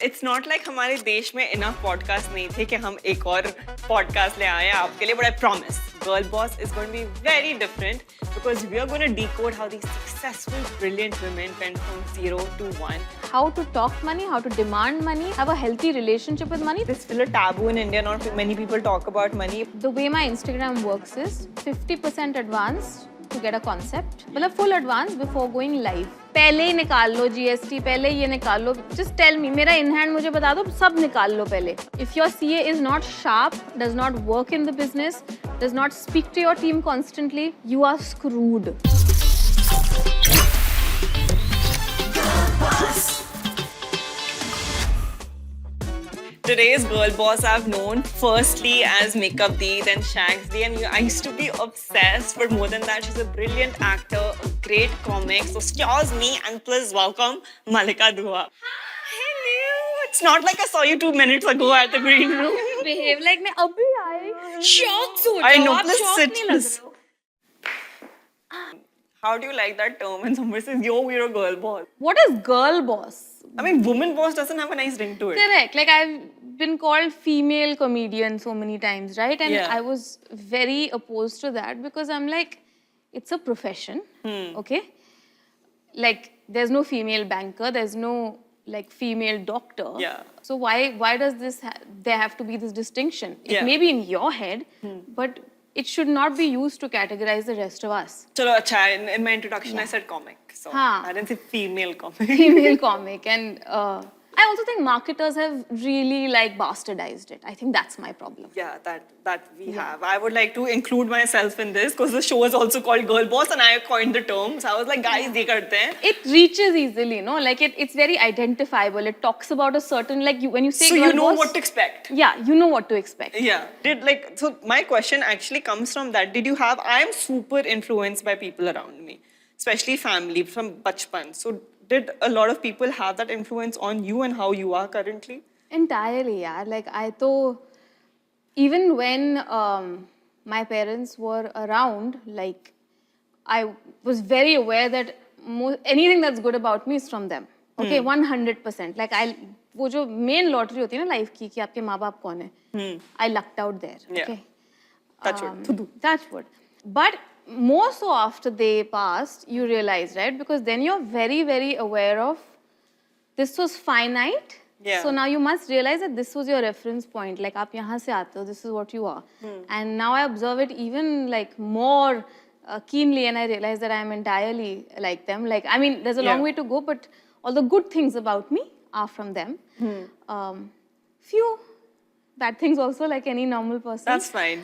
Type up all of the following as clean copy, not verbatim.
It's not like हमारे देश में इनफ पॉडकास्ट नहीं थे कि हम एक और पॉडकास्ट ले आए आपके लिए, but I promise girl boss is going to be very different because we are going to decode how these successful brilliant women went from 0 to 1. How to talk money, how to demand money, have a healthy relationship with money. This is still a taboo in India, not many people talk about money. The way my Instagram works is 50% advance to get a concept, मतलब full advance before going live. पहले ही निकाल लो GST, पहले ये निकाल लो. Just tell me, मेरा in hand मुझे बता दो, सब निकाल लो पहले. If your CA is not sharp, does not work in the business, does not speak to your team constantly, you are screwed. Today's girl boss I've known firstly as Makeup Dee, then Shags Dee, and I used to be obsessed. But more than that, she's a brilliant actor, a great comic. So excuse me and please welcome Malika Dua. Hello. It's not like I saw you 2 minutes ago at the green room. Behave like मैं अभी आई. Shocked हो I जाओ, know. आप Please shocked sit. नहीं लग Please. रहे हो. How do you like that term when someone says, "Yo, we're a girl boss"? What is girl boss? I mean, woman boss doesn't have a nice ring to it. Correct. Like I've been called female comedian so many times, right? And Yeah. I was very opposed to that because I'm like, it's a profession, okay? Like there's no female banker, there's no like female doctor. Yeah. So why does this there have to be this distinction? It Yeah. may be in your head, but it should not be used to categorize the rest of us. Chalo, acha, in my introduction, I said comic. So Haan. I didn't say female comic. Female comic, and I also think marketers have really like bastardized it. I think that's my problem. Yeah, that we have. I would like to include myself in this because the show is also called Girl Boss and I coined the term. So I was like, guys, ye karte hain. It reaches easily, no? Like it's very identifiable. It talks about a certain like when you say So girl you know boss, what to expect. yeah, you know what to expect. Yeah. So my question actually comes from that. I am super influenced by people around me, especially family from bachpan. So did a lot of people have that influence on you and how you are currently? Entirely, yeah. Like I thought, even when my parents were around, like I was very aware that anything that's good about me is from them. Okay, 100%. Like वो जो main lottery होती है ना life की कि आपके माँ बाप कौन है, I lucked out there. Yeah. Okay. Touch wood. Touch wood. But more so after they passed, you realize, right? Because then you're very, very aware of this was finite. Yeah. So now you must realize that this was your reference point. Like, आप यहाँ से आते हो, this is what you are. And now I observe it even like more keenly, and I realize that I am entirely like them. Like, I mean, there's a long way to go, but all the good things about me are from them. Few bad things also, like any normal person. That's fine.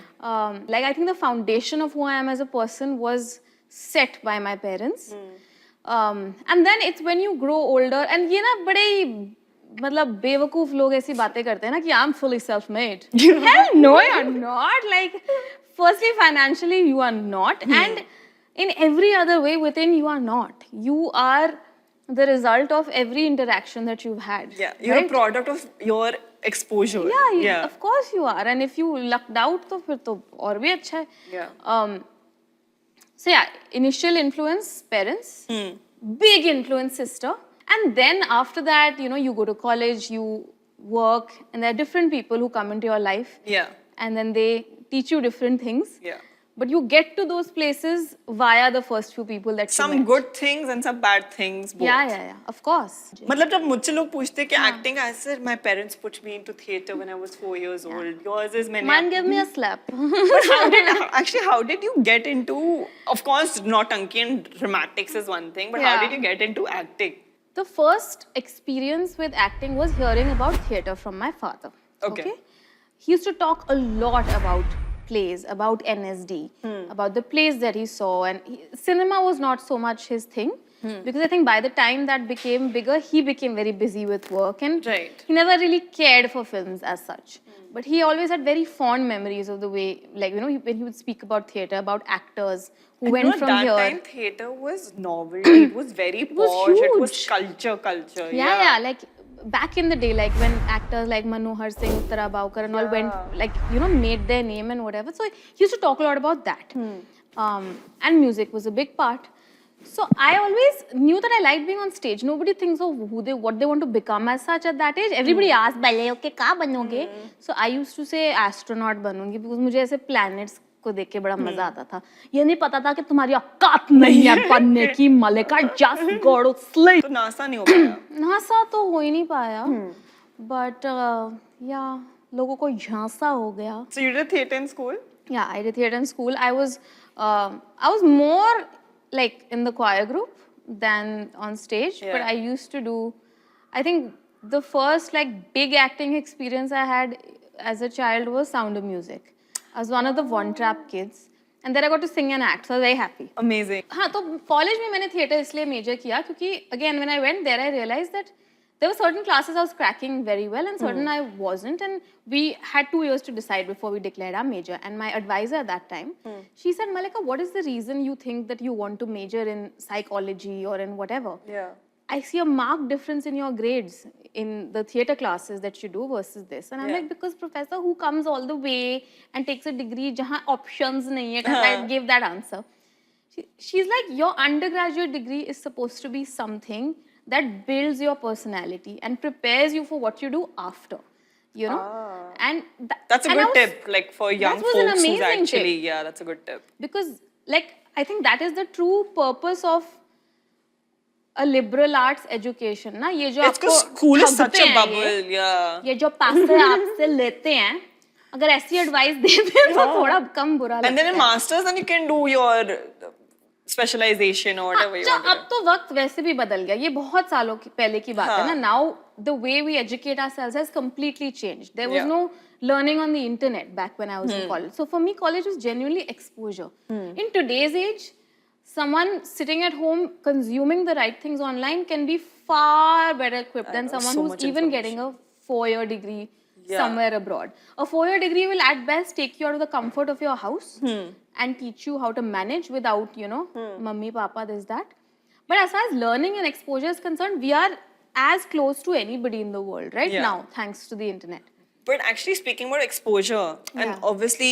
Like I think the foundation of who I am as a person was set by my parents. And then it's when you grow older, and ये ना बड़े ही मतलब बेवकूफ लोग ऐसी बातें करते हैं ना कि I'm fully self-made. Hell no, you're not. Like, firstly, financially, you are not, and in every other way within, you are not. You are the result of every interaction that you've had. Yeah, you're right? a product of your exposure. Yeah, of course you are. And if you lucked out, तो फिर तो और भी अच्छा है. Yeah. So yeah, initial influence, parents. Big influence, sister. And then after that, you know, you go to college, you work, and there are different people who come into your life. Yeah. And then they teach you different things. Yeah. But you get to those places via the first few people that you Some met. good things and some bad things, both. Yeah, of course. मतलब जब मुझसे लोग पूछते हैं कि acting, I said my parents put me into theatre when I was 4 years old. Yours is मैंने. Man, give me a slap. But how did you get into? Of course, Nautanki and dramatics is one thing, but how Yeah. did you get into acting? The first experience with acting was hearing about theatre from my father. Okay. He used to talk a lot about plays, about NSD, about the plays that he saw, and cinema was not so much his thing. Because I think by the time that became bigger, he became very busy with work, and Right. he never really cared for films as such. But he always had very fond memories of the way, like, you know, when he would speak about theatre, about actors who went from that here. time theatre was novelty. It was very was posh. It was huge. culture. Yeah, like back in the day, like when actors like Manohar Singh, Uttara Bhaukar and all went, like, you know, made their name and whatever. So he used to talk a lot about that. And music was a big part. So I always knew that I liked being on stage. Nobody thinks of what they want to become as such at that age. Everybody asks, "Bale, okay, क्या बनोगे?" So I used to say astronaut बनूंगी because मुझे ऐसे planets को देख के बड़ा मजा आता था. ये नहीं पता था कि तुम्हारी औकात नहीं है बनने की मलिका. Just go to sleep. तो नासा नहीं हो पाया. नासा तो हो ही नहीं पाया. But yeah, लोगों को झांसा हो गया. So you did theatre in school? Yeah, I did theatre in school. I was more like in the choir group than on stage. Yeah. But I used to do, I think the first like big acting experience I had as a child was Sound of Music. I was one of the One Trap kids. And then I got to sing and act, so I was very happy. Amazing. हाँ तो college में मैंने theatre इसलिए major किया क्योंकि again when I went there I realized that there were certain classes I was cracking very well and certain I wasn't, and we had 2 years to decide before we declared our major. And my advisor at that time, she said, Malika, what is the reason you think that you want to major in psychology or in whatever? Yeah. I see a marked difference in your grades in the theatre classes that you do versus this. And I'm like, because professor who comes all the way and takes a degree jahan options nahi hai, I gave that answer. She's like, your undergraduate degree is supposed to be something that builds your personality and prepares you for what you do after, you know. And that's a and good tip, like for young was an folks who's amazing actually tip. yeah, that's a good tip. Because like I think that is the true purpose of a liberal arts education ना. ये जो It's because आपको school is such ठगते a हैं bubble, yeah. ये जो पैसे आपसे लेते हैं, अगर ऐसी एडवाइस देते हैं तो थोड़ा कम बुरा लगता है. And then in masters, then you can do your specialization or whatever you अच्छा, want to अब तो वक्त वैसे भी बदल गया. ये बहुत सालों पहले की बात है ना. Now the way we educate ourselves has completely changed. There was no learning on the internet back when I was in college. So for me, college was genuinely exposure. In today's age, someone sitting at home consuming the right things online can be far better equipped than someone so who's much even getting a 4-year degree Yeah. somewhere abroad. A 4-year degree will at best take you out of the comfort of your house and teach you how to manage without, you know, mummy, papa, this, that. But as far as learning and exposure is concerned, we are as close to anybody in the world right Yeah. now, thanks to the internet. But actually, speaking about exposure, and Yeah. obviously,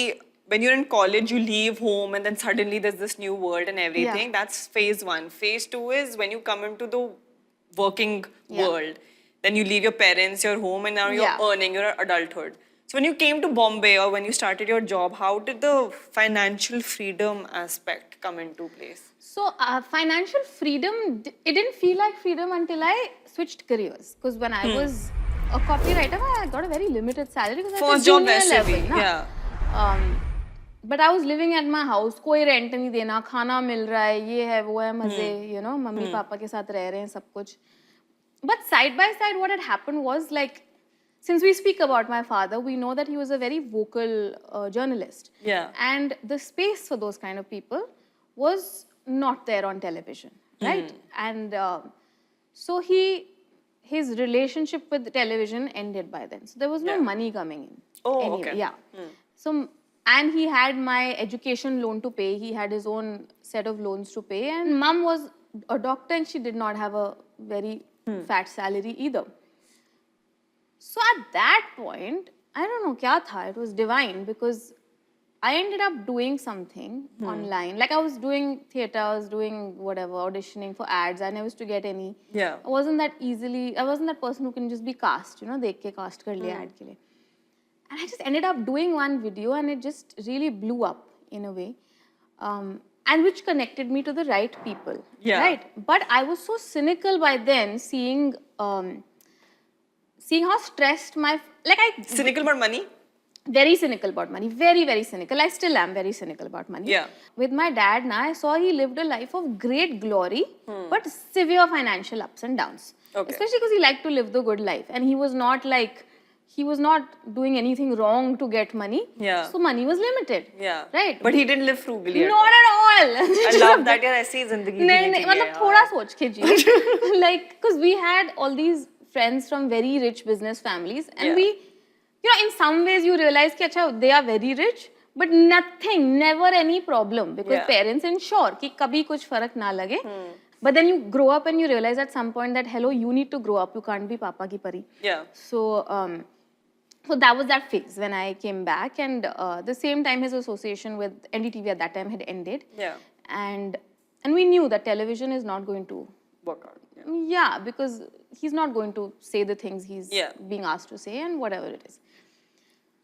when you're in college, you leave home, and then suddenly there's this new world and everything. Yeah. That's phase 1. Phase 2 is when you come into the working Yeah. world. Then you leave your parents, your home, and now you're Yeah. earning your adulthood. So when you came to Bombay or when you started your job, how did the financial freedom aspect come into place? So financial freedom, it didn't feel like freedom until I switched careers. Because when I was a copywriter, I got a very limited salary because I was First job junior वैसे level. भी, ना. yeah. But I was living at my house, कोई rent नहीं देना, खाना मिल रहा है, ये है वो है मजे, you know, मम्मी पापा के साथ रह रहे हैं सब कुछ. But side by side, what had happened was like, since we speak about my father, we know that he was a very vocal journalist. Yeah. And the space for those kind of people was not there on television, right? And so his relationship with television ended by then. So there was no money coming in. Oh, anyway. okay. Yeah. So, and he had my education loan to pay. He had his own set of loans to pay. And mom was a doctor and she did not have a very fat salary either. So at that point, I don't know kya tha, it was divine because I ended up doing something online. Like I was doing theatre, I was doing whatever, auditioning for ads. I never used to get any. Yeah. I wasn't that person who can just be cast, you know, dekh ke cast kar liya ad ke liye. And I just ended up doing one video and it just really blew up in a way. And which connected me to the right people. Yeah. Right? But I was so cynical by then seeing how stressed Cynical about money? Very cynical about money. Very, very cynical. I still am very cynical about money. Yeah. With my dad now, I saw he lived a life of great glory, but severe financial ups and downs. Okay. Especially because he liked to live the good life. And he was not doing anything wrong to get money. Yeah. So money was limited. Yeah. Right? But he didn't live frugally. Not at all. I love that यार ऐसी जिंदगी नहीं जीनी नहीं चाहिए मतलब थोड़ा सोच के जिए. Like because we had all these friends from very rich business families and Yeah. we, you know, in some ways you realize कि अच्छा they are very rich but never any problem because Yeah. parents ensure कि कभी कुछ फर्क ना लगे. But then you grow up and you realize at some point that hello, you need to grow up. You can't be papa ki pari. Yeah. So that was that phase when I came back, and the same time his association with NDTV at that time had ended. Yeah. And And we knew that television is not going to, Work out. yeah, because he's not going to say the things he's Yeah. being asked to say and whatever it is.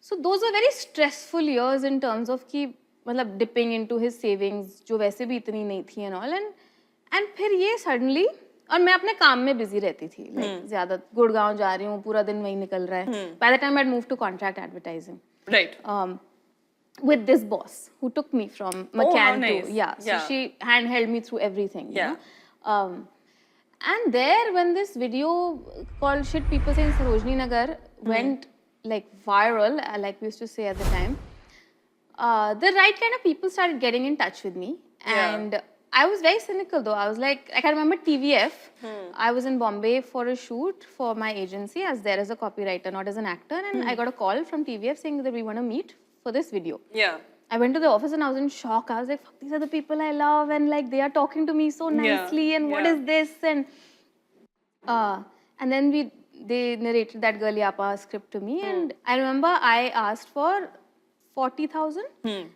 So those were very stressful years in terms of कि मतलब dipping into his savings जो वैसे भी इतनी नहीं थी and all, and फिर ये suddenly, और मैं अपने काम में busy रहती थी, like ज़्यादा गुड़गांव जा रही हूँ, पूरा दिन वहीं निकल रहा है. By the time I'd moved to contract advertising. Right. With this boss who took me from how McCann nice. to, yeah, so Yeah. she handheld me through everything, Yeah. you know. And there, when this video called Shit People Say in Sarojini Nagar went like viral, like we used to say at the time, the right kind of people started getting in touch with me. Yeah. And I was very cynical though. I was like I remember TVF. I was in Bombay for a shoot for my agency as there as a copywriter, not as an actor. And I got a call from TVF saying that we want to meet for this video. Yeah. I went to the office and I was in shock. I was like, fuck, these are the people I love and like they are talking to me so nicely and what is this? And then they narrated that Girl Yapa script to me and I remember I asked for 40,000.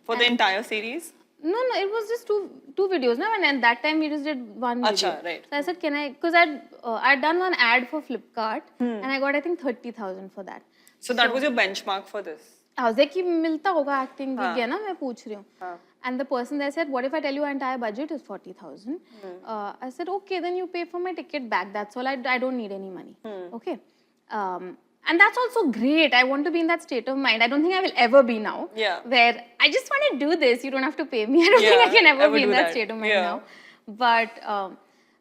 For the entire series? No, it was just two videos now, and at that time we just did one video. Acha, right. So I said, can I, because I'd done one ad for Flipkart and I got I think 30,000 for that. So that was your benchmark for this? I was like, कि मिलता होगा acting दिख गया ना मैं पूछ रही हूँ. And the person there said, what if I tell you our entire budget is 40,000? I said, okay, then you pay for my ticket back. That's all. I don't need any money. Okay. And that's also great. I want to be in that state of mind. I don't think I will ever be now. Yeah. Where I just want to do this. You don't have to pay me. I don't think I can ever be in that state of mind now. But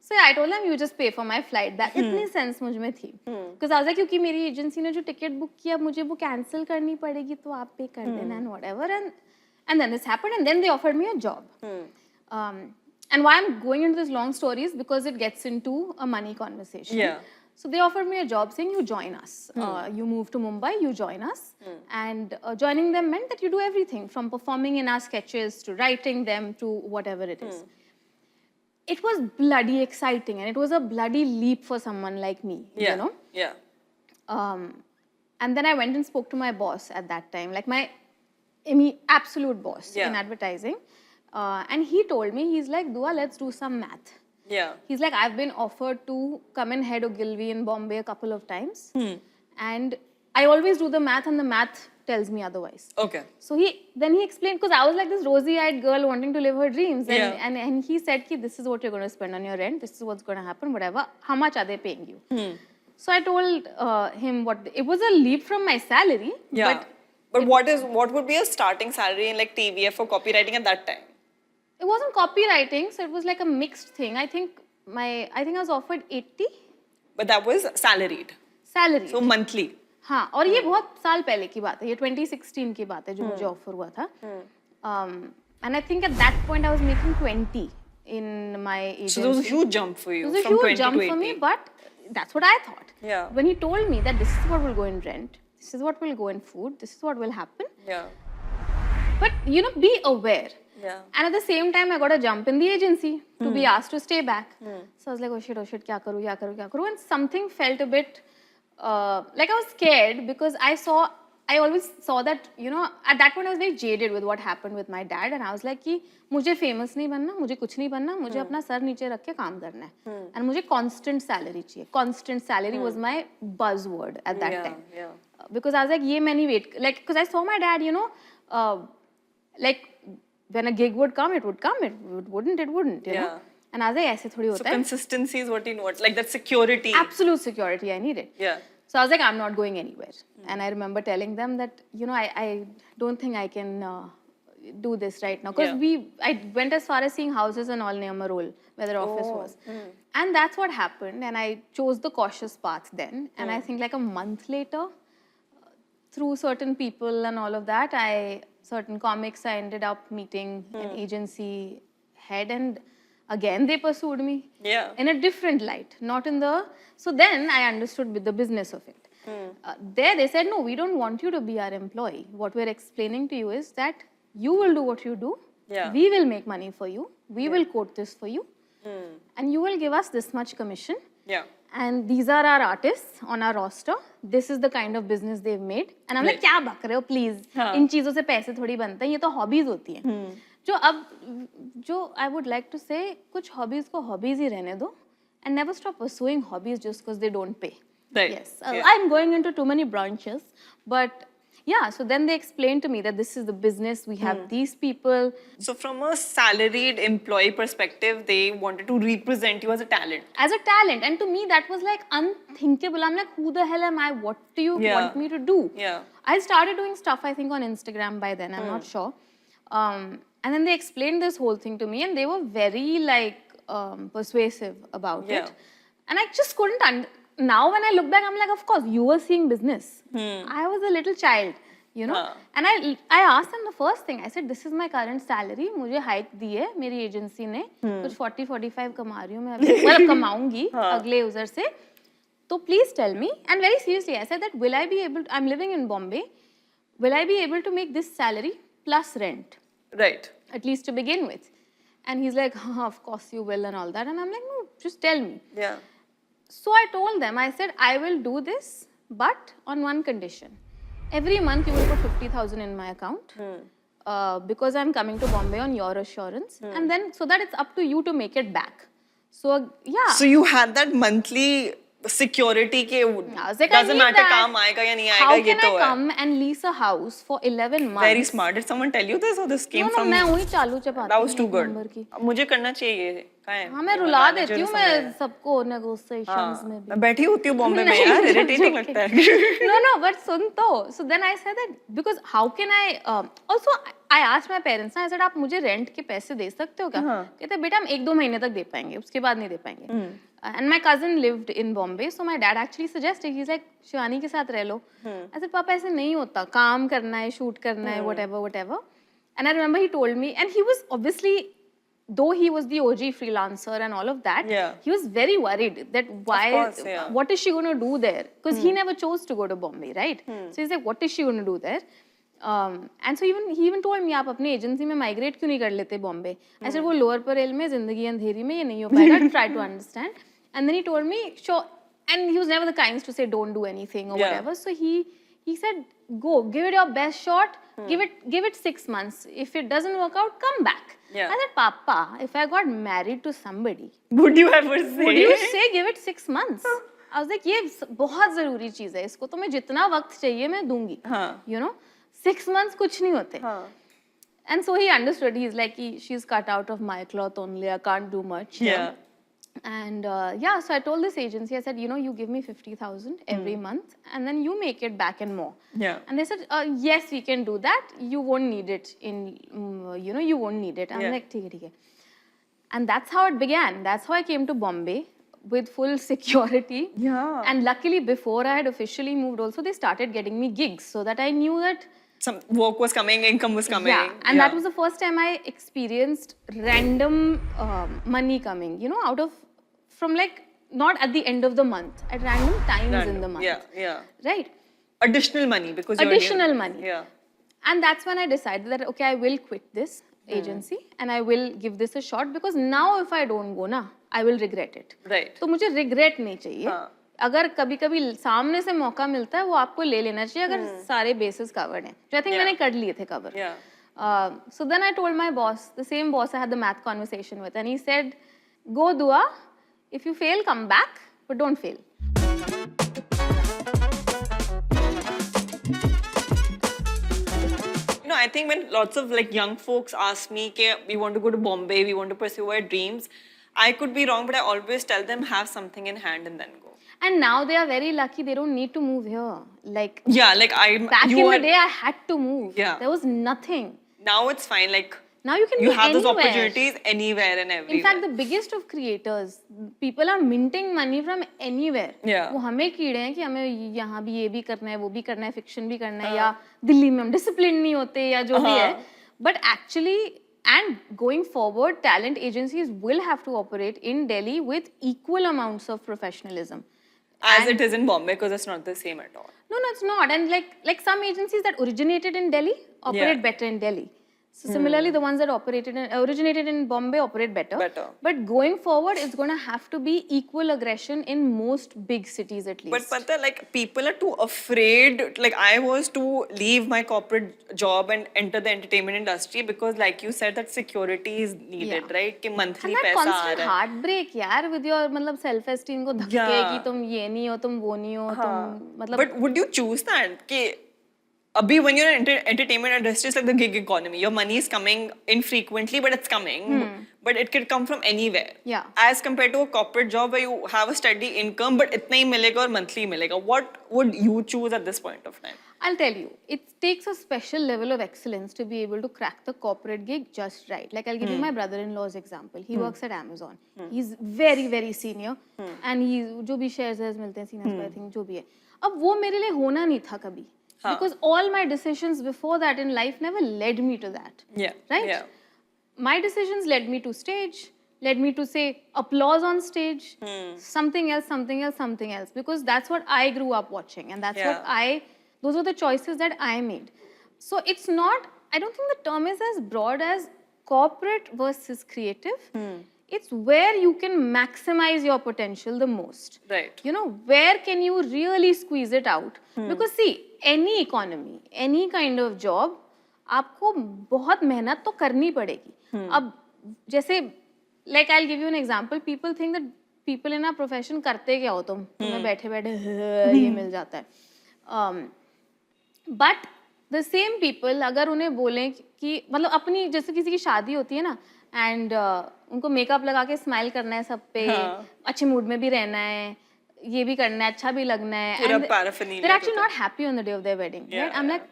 so yeah, I told them you just pay for my flight. That इतनी sense मुझ में थी. Because I was like क्योंकि मेरी agency ने जो ticket book किया मुझे वो cancel करनी पड़ेगी तो आप pay कर देना and whatever. And then this happened and then they offered me a job. And why I'm going into this long story is because it gets into a money conversation. Yeah. So they offered me a job saying you join us. You move to Mumbai, you join us. And joining them meant that you do everything from performing in our sketches to writing them to whatever it is. It was bloody exciting and it was a bloody leap for someone like me, you know? Yeah. And then I went and spoke to my boss at that time, like my absolute boss in advertising. And he told me, he's like, Dua, let's do some math. Yeah. He's like, I've been offered to come and head Ogilvy in Bombay a couple of times. And I always do the math and the math tells me otherwise. Okay. So then he explained, because I was like this rosy-eyed girl wanting to live her dreams. And he said, this is what you're going to spend on your rent. This is what's going to happen, whatever. How much are they paying you? So I told him it was a leap from my salary. Yeah. But what would be a starting salary in like TVF for copywriting at that time? It wasn't copywriting, so it was like a mixed thing. I think I was offered 80. But that was salaried. Salary. So monthly. हाँ, और ये बहुत साल पहले की बात है. ये 2016 की बात है जो मुझे offer हुआ था. And I think at that point I was making 20 in my agency. So it was a huge jump for you. It was a from huge 20 jump to for 80. me, but that's what I thought. Yeah. When he told me that this is what will go in rent, this is what will go in food, this is what will happen. Yeah. But you know, be aware. Yeah. And at the same time, I got a jump in the agency to be asked to stay back. So I was like, oh shit, kya karu? And something felt a bit like I was scared because I always saw that, you know, at that point I was very jaded with what happened with my dad. And I was like, कि मुझे famous नहीं बनना, मुझे कुछ नहीं बनना, मुझे अपना सर नीचे रख के काम करना है. And मुझे constant salary चाहिए. Constant salary was my buzzword at that time. Yeah. Because I was like, ये मैं नहीं wait. Like, because I saw my dad, you know, like, when a gig would come, it would come. It wouldn't, you know. And I was like, ऐसे थोड़ी होता है. So consistency is what you know, like that security. Absolute security, I needed. Yeah. So I was like, I'm not going anywhere. And I remember telling them that, you know, I don't think I can do this right now. Because I went as far as seeing houses and all near Marol, where their office was. And that's what happened. And I chose the cautious path then. And I think like a month later, through certain people and all of that, certain comics, I ended up meeting an agency head. And again, they pursued me in a different light, not in the... So then I understood with the business of it. There they said, no, we don't want you to be our employee. What we're explaining to you is that you will do what you do. We will make money for you. We will quote this for you. And you will give us this much commission. And these are our artists on our roster. This is the kind of business they've made. And I'm like, क्या बक रहे हो, please? इन चीजों से पैसे थोड़ी बनते हैं. ये तो hobbies होती हैं. जो अब जो I would like to say, कुछ hobbies को hobbies ही रहने दो and never stop pursuing hobbies just because they don't pay. Right. Yes, Yeah. I'm going into too many branches, but yeah, so then they explained to me that this is the business, we have these people. So from a salaried employee perspective, they wanted to represent you as a talent. As a talent, and to me that was like unthinkable. I'm like, who the hell am I? What do you Yeah. want me to do? Yeah. I started doing stuff, I think, on Instagram by then, I'm not sure. And then they explained this whole thing to me, and they were very like persuasive about Yeah. it. And I just couldn't now when I look back, I'm like, of course, you were seeing business. I was a little child, you know. And I asked them the first thing. I said, this is my current salary. मुझे hike दी है मेरी agency ने. कुछ 40-45 कमा रही हूँ मैं अभी. मतलब कमाऊंगी अगले उधर से. So please tell me. And very seriously, I said that will I be able to, I'm living in Bombay. Will I be able to make this salary plus rent? Right. At least to begin with. And he's like, of course you will and all that. And I'm like, no, just tell me. Yeah. So I told them, I said, I will do this, but on one condition. Every month you will put 50,000 in my account because I'm coming to Bombay on your assurance. And then, so that it's up to you to make it back. So, yeah. So you had that monthly security के I was like, I doesn't need matter that. काम आएगा या नहीं How आएगा ये can तो I है. come and lease a house for 11 months? Very smart. Did someone tell you this or this came No, from? मैं वही चालू चपाती That was हूँ too एक good. नंबर की. अब मुझे करना चाहिए. कहाँ है? हाँ मैं रुला देती हूँ मैं सबको negotiations में भी. मैं बैठी होती हूँ बॉम्बे में यार, irritating लगता है. No, but सुन तो. So then I said that because how can I also I asked my parents ना I said आप मुझे rent के पैसे दे सकते हो क्या? कहते बेटा हम 1-2 महीने तक दे पाएंगे उसके बाद नहीं दे पाएंगे. And my cousin lived in Bombay, so my dad actually suggested, he's like, Shivani के साथ रह लो. I said, पापा ऐसे नहीं होता, काम करना है, shoot करना है, whatever. And I remember he told me, and he was obviously, though he was the OG freelancer and all of that, he was very worried that what is she going to do there? Because he never chose to go to Bombay, right? So he's like, what is she going to do there? And so he even told me, आप अपनी agency में migrate क्यों नहीं कर लेते Bombay? I said, वो lower parel में जिंदगी अंधेरी में ये नहीं हो पाएगा. Try to understand. And then he told me, sure. And he was never the kind to say, don't do anything or whatever. So he said, go, give it your best shot. Give it 6 months. If it doesn't work out, come back. I said, Papa, if I got married to somebody, Would you ever say? would you say give it 6 months? I was like, ये बहुत जरूरी चीज है. इसको तो मैं जितना वक्त चाहिए मैं दूंगी. You know, 6 months कुछ नहीं होते. And so he understood. He's like, she's cut out of my cloth only. I can't do much. Yeah. And so I told this agency, I said, you give me 50,000 every month and then you make it back and more. Yeah. And they said, yes, we can do that. You won't need it you won't need it. I'm like, ठीक है. And that's how it began. That's how I came to Bombay with full security. Yeah. And luckily, before I had officially moved also, they started getting me gigs so that I knew that some work was coming, income was coming. Yeah, and that was the first time I experienced random money coming, from like not at the end of the month, at random times in the month. Yeah. Right? Additional money because Additional money. Yeah. And that's when I decided that, okay, I will quit this agency and I will give this a shot because now if I don't go na, I will regret it. Right. तो मुझे regret नहीं चाहिए. अगर कभी-कभी सामने से मौका मिलता है वो आपको ले लेना चाहिए अगर सारे bases covered हैं. जो I think मैंने कर लिए थे cover. Yeah. So then I told my boss, the same boss I had the math conversation with, and he said, go Dua, if you fail, come back, but don't fail. I think when lots of like young folks ask me, "Ke, we want to go to Bombay, we want to pursue our dreams," I could be wrong, but I always tell them have something in hand and then go. And now they are very lucky; they don't need to move here. Like back in the day, I had to move. Yeah. There was nothing. Now it's fine. Like now you can you be have anywhere. those opportunities anywhere and everywhere. In fact, the biggest of creators, people are minting money from anywhere. Yeah. वो हमें कीड़े हैं कि हमें यहाँ भी ये भी करना है, वो भी करना है, fiction भी करना है, या दिल्ली में हम disciplined नहीं होते या जो भी है. But actually, and going forward, talent agencies will have to operate in Delhi with equal amounts of professionalism. As it is in Bombay, because it's not the same at all. No, it's not. And like some agencies that originated in Delhi operate better in Delhi. So similarly, the ones that originated in Bombay operate better. But going forward, it's going to have to be equal aggression in most big cities at least. But Pata, like people are too afraid. Like I was to leave my corporate job and enter the entertainment industry because, like you said, that security is needed, right? कि monthly and that पैसा आ constant रहा है. heartbreak, यार, with your मतलब self-esteem को धक्के कि तुम ये नहीं हो, तुम वो नहीं हो, तुम मतलब. But would you choose that? कि Abhi, when you're in entertainment industry, it's like the gig economy. Your money is coming infrequently, but it's coming. But it could come from anywhere. Yeah. As compared to a corporate job where you have a steady income, but itna hi milega or monthly milega. What would you choose at this point of time? I'll tell you, it takes a special level of excellence to be able to crack the corporate gig just right. Like I'll give you my brother-in-law's example. He works at Amazon. He's very, very senior. And he, जो भी shares मिलते हैं, seniors I think, जो भी है. अब वो मेरे लिए होना नहीं था कभी. Because all my decisions before that in life never led me to that. Yeah. Right? Yeah. My decisions led me to stage, led me to say applause on stage, something else, something else, something else. Because that's what I grew up watching. And that's what those were the choices that I made. So it's not, I don't think the term is as broad as corporate versus creative. It's where you can maximize your potential the most. Right. You know, where can you really squeeze it out? Because see, any economy, any kind of job, आपको बहुत मेहनत तो करनी पड़ेगी. अब जैसे, like I'll give you an example. People think that people in our profession करते क्या हो तुम? तुम्हें बैठे बैठे ये मिल जाता है. But the same people, अगर उन्हें बोलें कि मतलब अपनी जैसे किसी की शादी होती है ना, and उनको मेकअप लगा के स्माइल करना है सब पे, अच्छे मूड में भी रहना है, ये भी करना है, अच्छा भी लगना है, and they're actually not happy on the day of their wedding. Yeah, right? I'm like,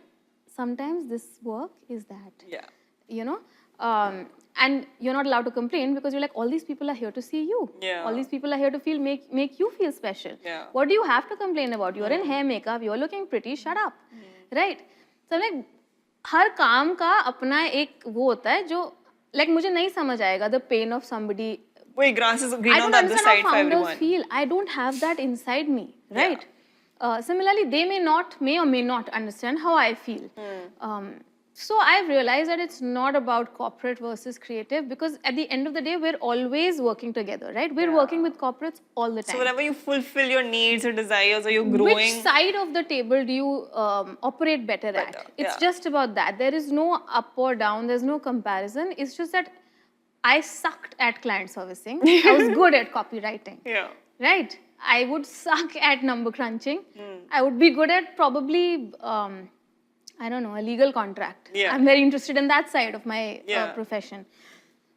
sometimes this work is that. Yeah. You know, and you're not allowed to complain because you're like, all these people are here to see you. Yeah. All these people are here to make you feel special. Yeah. What do you have to complain about? You're in hair makeup, you're looking pretty, shut up. Right? So I'm like, हर काम का अपना एक वो होता है जो like मुझे नहीं समझ आएगा the pain of somebody. Wait, grass is green I on don't the other understand side how for founders everyone. feel. I don't have that inside me, right? Similarly, they may or may not understand how I feel. So I've realized that it's not about corporate versus creative because at the end of the day, we're always working together, right? We're working with corporates all the time. So whenever you fulfill your needs or desires or you're growing... Which side of the table do you operate better at? It's just about that. There is no up or down. There's no comparison. It's just that I sucked at client servicing. I was good at copywriting. Yeah. Right? I would suck at number crunching. I would be good at probably, I don't know, a legal contract. Yeah. I'm very interested in that side of my profession.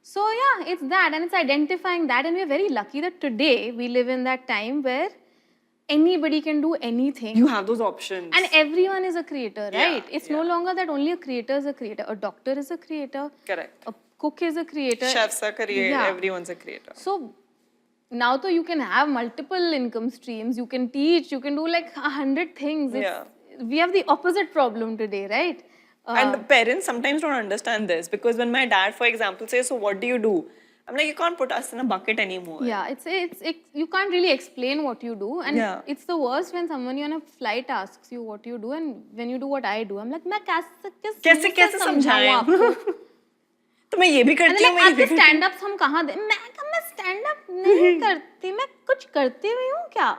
So yeah, it's that, and it's identifying that, and we're very lucky that today we live in that time where anybody can do anything. You have those options. And everyone is a creator, right? Yeah, It's no longer that only a creator is a creator. A doctor is a creator. Correct. A cook is a creator. Chefs are creator. Everyone's a creator. So now though you can have multiple income streams, you can teach, you can do like 100 things. We have the opposite problem today, right? And the parents sometimes don't understand this because when my dad, for example, says, so what do you do? I'm like, you can't put us in a bucket anymore. Yeah, it's you can't really explain what you do, and it's the worst when someone on a flight asks you what you do, and when you do what I do, I'm like, मैं कैसे समझाऊँ आपको? तो मैं ये भी करती हूँ, आपके stand-ups हम कहाँ दे? मैं stand-up नहीं करती, मैं कुछ करती हुई हूँ क्या?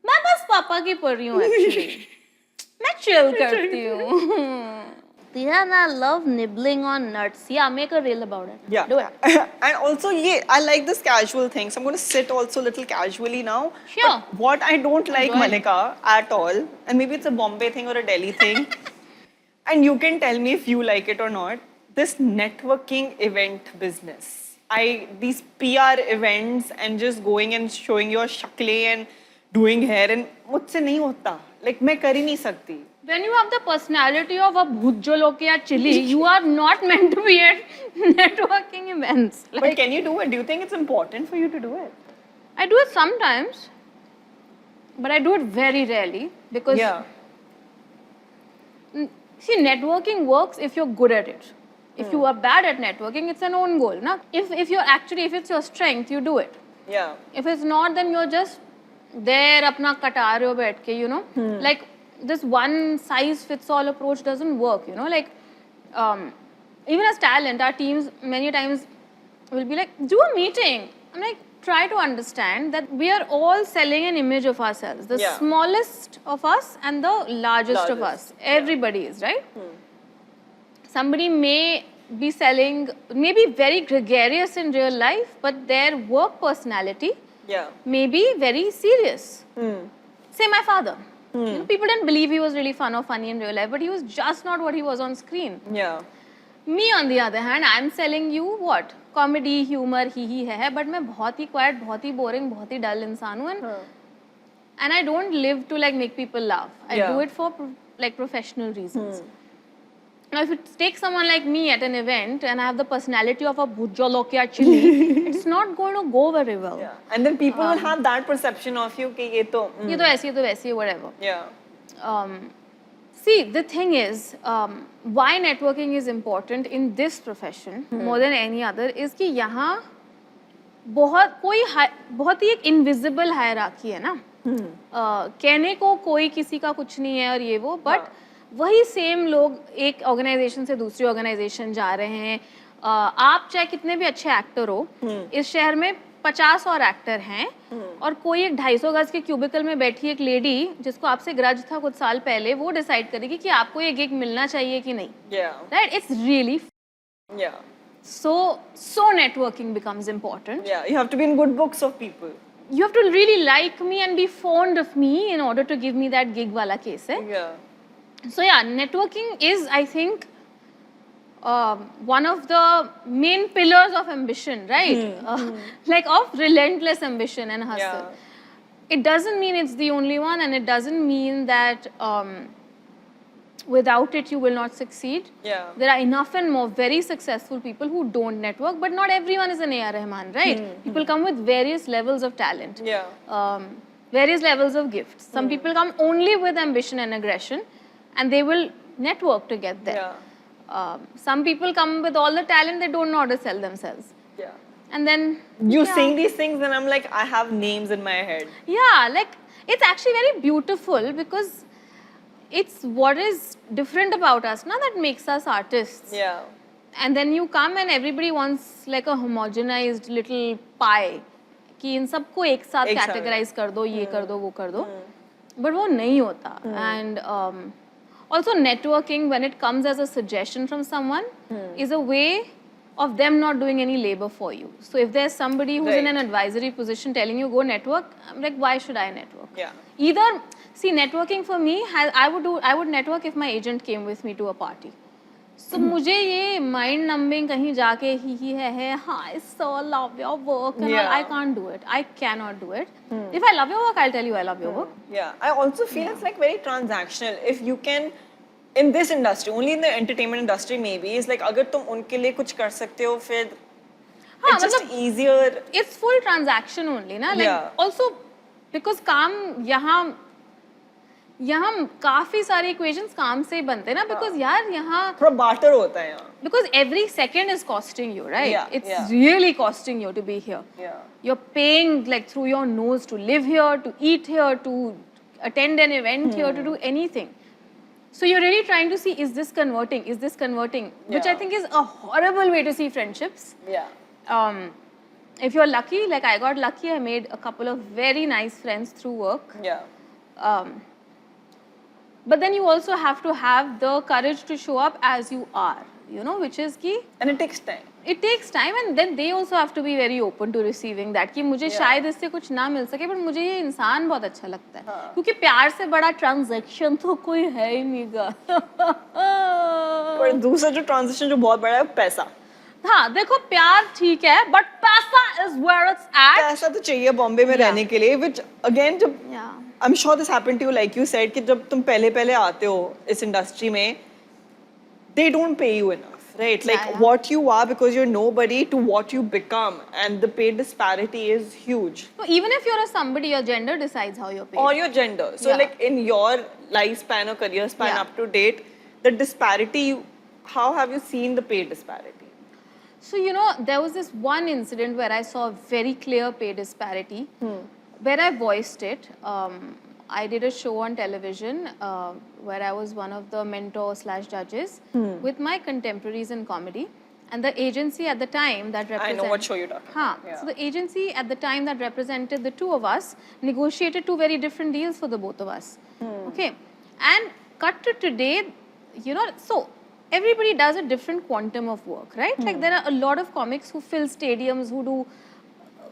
मैं बस पापा की पढ़ रही हूँ actually. मैं chill करती हूँ. Diya, I love nibbling on nuts. Yeah, make a reel about it. Yeah. Do it. And also, I like this casual thing. So I'm going to sit also a little casually now. Sure. But what I don't like, Malika, at all, and maybe it's a Bombay thing or a Delhi thing, and you can tell me if you like it or not, this networking event business. These PR events and just going and showing your shakle and doing hair, and मुझसे नहीं होता. Like, मैं कर ही नहीं सकती. When you have the personality of a bhujjolo or chili, you are not meant to be at networking events. Like, but can you do it? Do you think it's important for you to do it? I do it sometimes, but I do it very rarely because see, networking works if you're good at it. If you are bad at networking, it's an own goal. Na? If it's your strength, you do it. Yeah. If it's not, then you're just there, apna kata rahe ho baith ke, you know. Like this one size fits all approach doesn't work, you know. Like even as talent, our teams many times will be like, do a meeting. I'm like, try to understand that we are all selling an image of ourselves. The Yeah. smallest of us and the largest of us. Largest, yeah. Everybody is, right? Somebody may be selling, maybe very gregarious in real life, but their work personality Yeah. may be very serious. Say my father. You know, people didn't believe he was really fun or funny in real life, but he was just not what he was on screen. Yeah. Me on the other hand, I'm selling you what? Comedy, humor, ही है, but मैं बहुत ही quiet, बहुत ही boring, बहुत ही dull इंसान हूँ, and I don't live to like make people laugh. I Yeah. do it for like professional reasons. Now, if you take someone like me at an event and I have the personality of a bhujolokia chili, it's not going to go very well. Yeah. And then people will have that perception of you कि ये तो ये तो ऐसी, ये तो वैसी, whatever. yeah. See, the thing is, why networking is important in this profession more than any other is कि यहाँ बहुत ही एक invisible hierarchy है ना. कहने को कोई किसी का कुछ नहीं है और ये वो, but वही सेम लोग एक ऑर्गेनाइजेशन से दूसरी ऑर्गेनाइजेशन जा रहे हैं. आप चाहे कितने भी अच्छे एक्टर हो, इस शहर में 50 और एक्टर हैं और कोई एक 250 गज के क्यूबिकल में बैठी एक लेडी जिसको आपसे ग्रज था कुछ साल पहले, वो डिसाइड करेगी कि आपको ये गिग मिलना चाहिए कि नहीं. Right? It's really so networking becomes important. Yeah, you have to be in good books of people. You have to really like me and be fond of me in order to give me that gig wala case hai. Yeah. So yeah, networking is, I think, one of the main pillars of ambition, right? Like of relentless ambition and hustle. Yeah. It doesn't mean it's the only one, and it doesn't mean that without it you will not succeed. Yeah. There are enough and more very successful people who don't network, but not everyone is an A.R. Rahman, right? People come with various levels of talent. Yeah. Various levels of gifts. Some people come only with ambition and aggression, and they will network to get there. Yeah. Some people come with all the talent, they don't know how to sell themselves. Yeah. And then You saying these things and I'm like, I have names in my head. yeah, like it's actually very beautiful because it's what is different about us, now that makes us artists. Yeah. And then you come and everybody wants like a homogenized little pie कि इन सबको एक साथ एक साथ. categorize कर दो, ये कर दो, वो कर दो. But वो नहीं होता. And also networking, when it comes as a suggestion from someone, is a way of them not doing any labor for you. So if there's somebody who's in an advisory position telling you go network, I'm like, why should I network? Yeah. Either, see, networking for me, I would network if my agent came with me to a party. So मुझे ये mind numbing कहीं जाके ही है I so love your work and all, I can't do it. I cannot do it. If I love your work, I'll tell you I love your work. Yeah. I also feel it's like very transactional. If you can, in this industry, only in the entertainment industry maybe, is like अगर तुम उनके लिए कुछ कर सकते हो फिर हाँ, it's just मतलब easier. It's full transaction only, ना? Like Yeah. also because काम यहाँ काफी सारे equations काम से ही बनते हैं ना, because यार यहाँ थोड़ा barter होता है यहाँ. because every second is costing you, right? Yeah, It's yeah. really costing you to be here. Yeah. You're paying like through your nose to live here, to eat here, to attend an event here, to do anything. So you're really trying to see, is this converting? Is this converting? Which I Yeah. think is a horrible way to see friendships. Yeah. If you're lucky, like I got lucky, I made a couple of very nice friends through work. Yeah. But then you also have to have the courage to show up as you are, you know, which is कि And it takes time. it takes time, and then they also have to be very open to receiving that कि मुझे शायद इससे कुछ ना मिल सके, but मुझे ये इंसान बहुत अच्छा लगता है, क्योंकि प्यार से बड़ा ट्रांजैक्शन तो कोई है ही नहीं गा. पर दूसरा जो ट्रांजिशन जो बहुत बड़ा है पैसा. हाँ, देखो प्यार ठीक है, but पैसा is where it's at. पैसा तो चाहिए बॉम्बे में रहने के लिए, which again जब Yeah. I'm sure this happened to you, like you said, कि जब तुम पहले आते हो इस इंडस्ट्री में, they don't pay you enough, right? Like Yeah. what you are because you're nobody to what you become, and the pay disparity is huge. So even if you're a somebody, your gender decides how you're paid. Or your gender. So Yeah. like in your lifespan or career span Yeah. up to date, the disparity, how have you seen the pay disparity? So, you know, there was this one incident where I saw a very clear pay disparity, where I voiced it I did a show on television where I was one of the mentor/judges with my contemporaries in comedy. And the agency at the time that I represented... know what show you're talking about. Yeah. So the agency at the time that represented the two of us negotiated two very different deals for the both of us. Okay. And cut to today, you know, so everybody does a different quantum of work, right? Like there are a lot of comics who fill stadiums, who do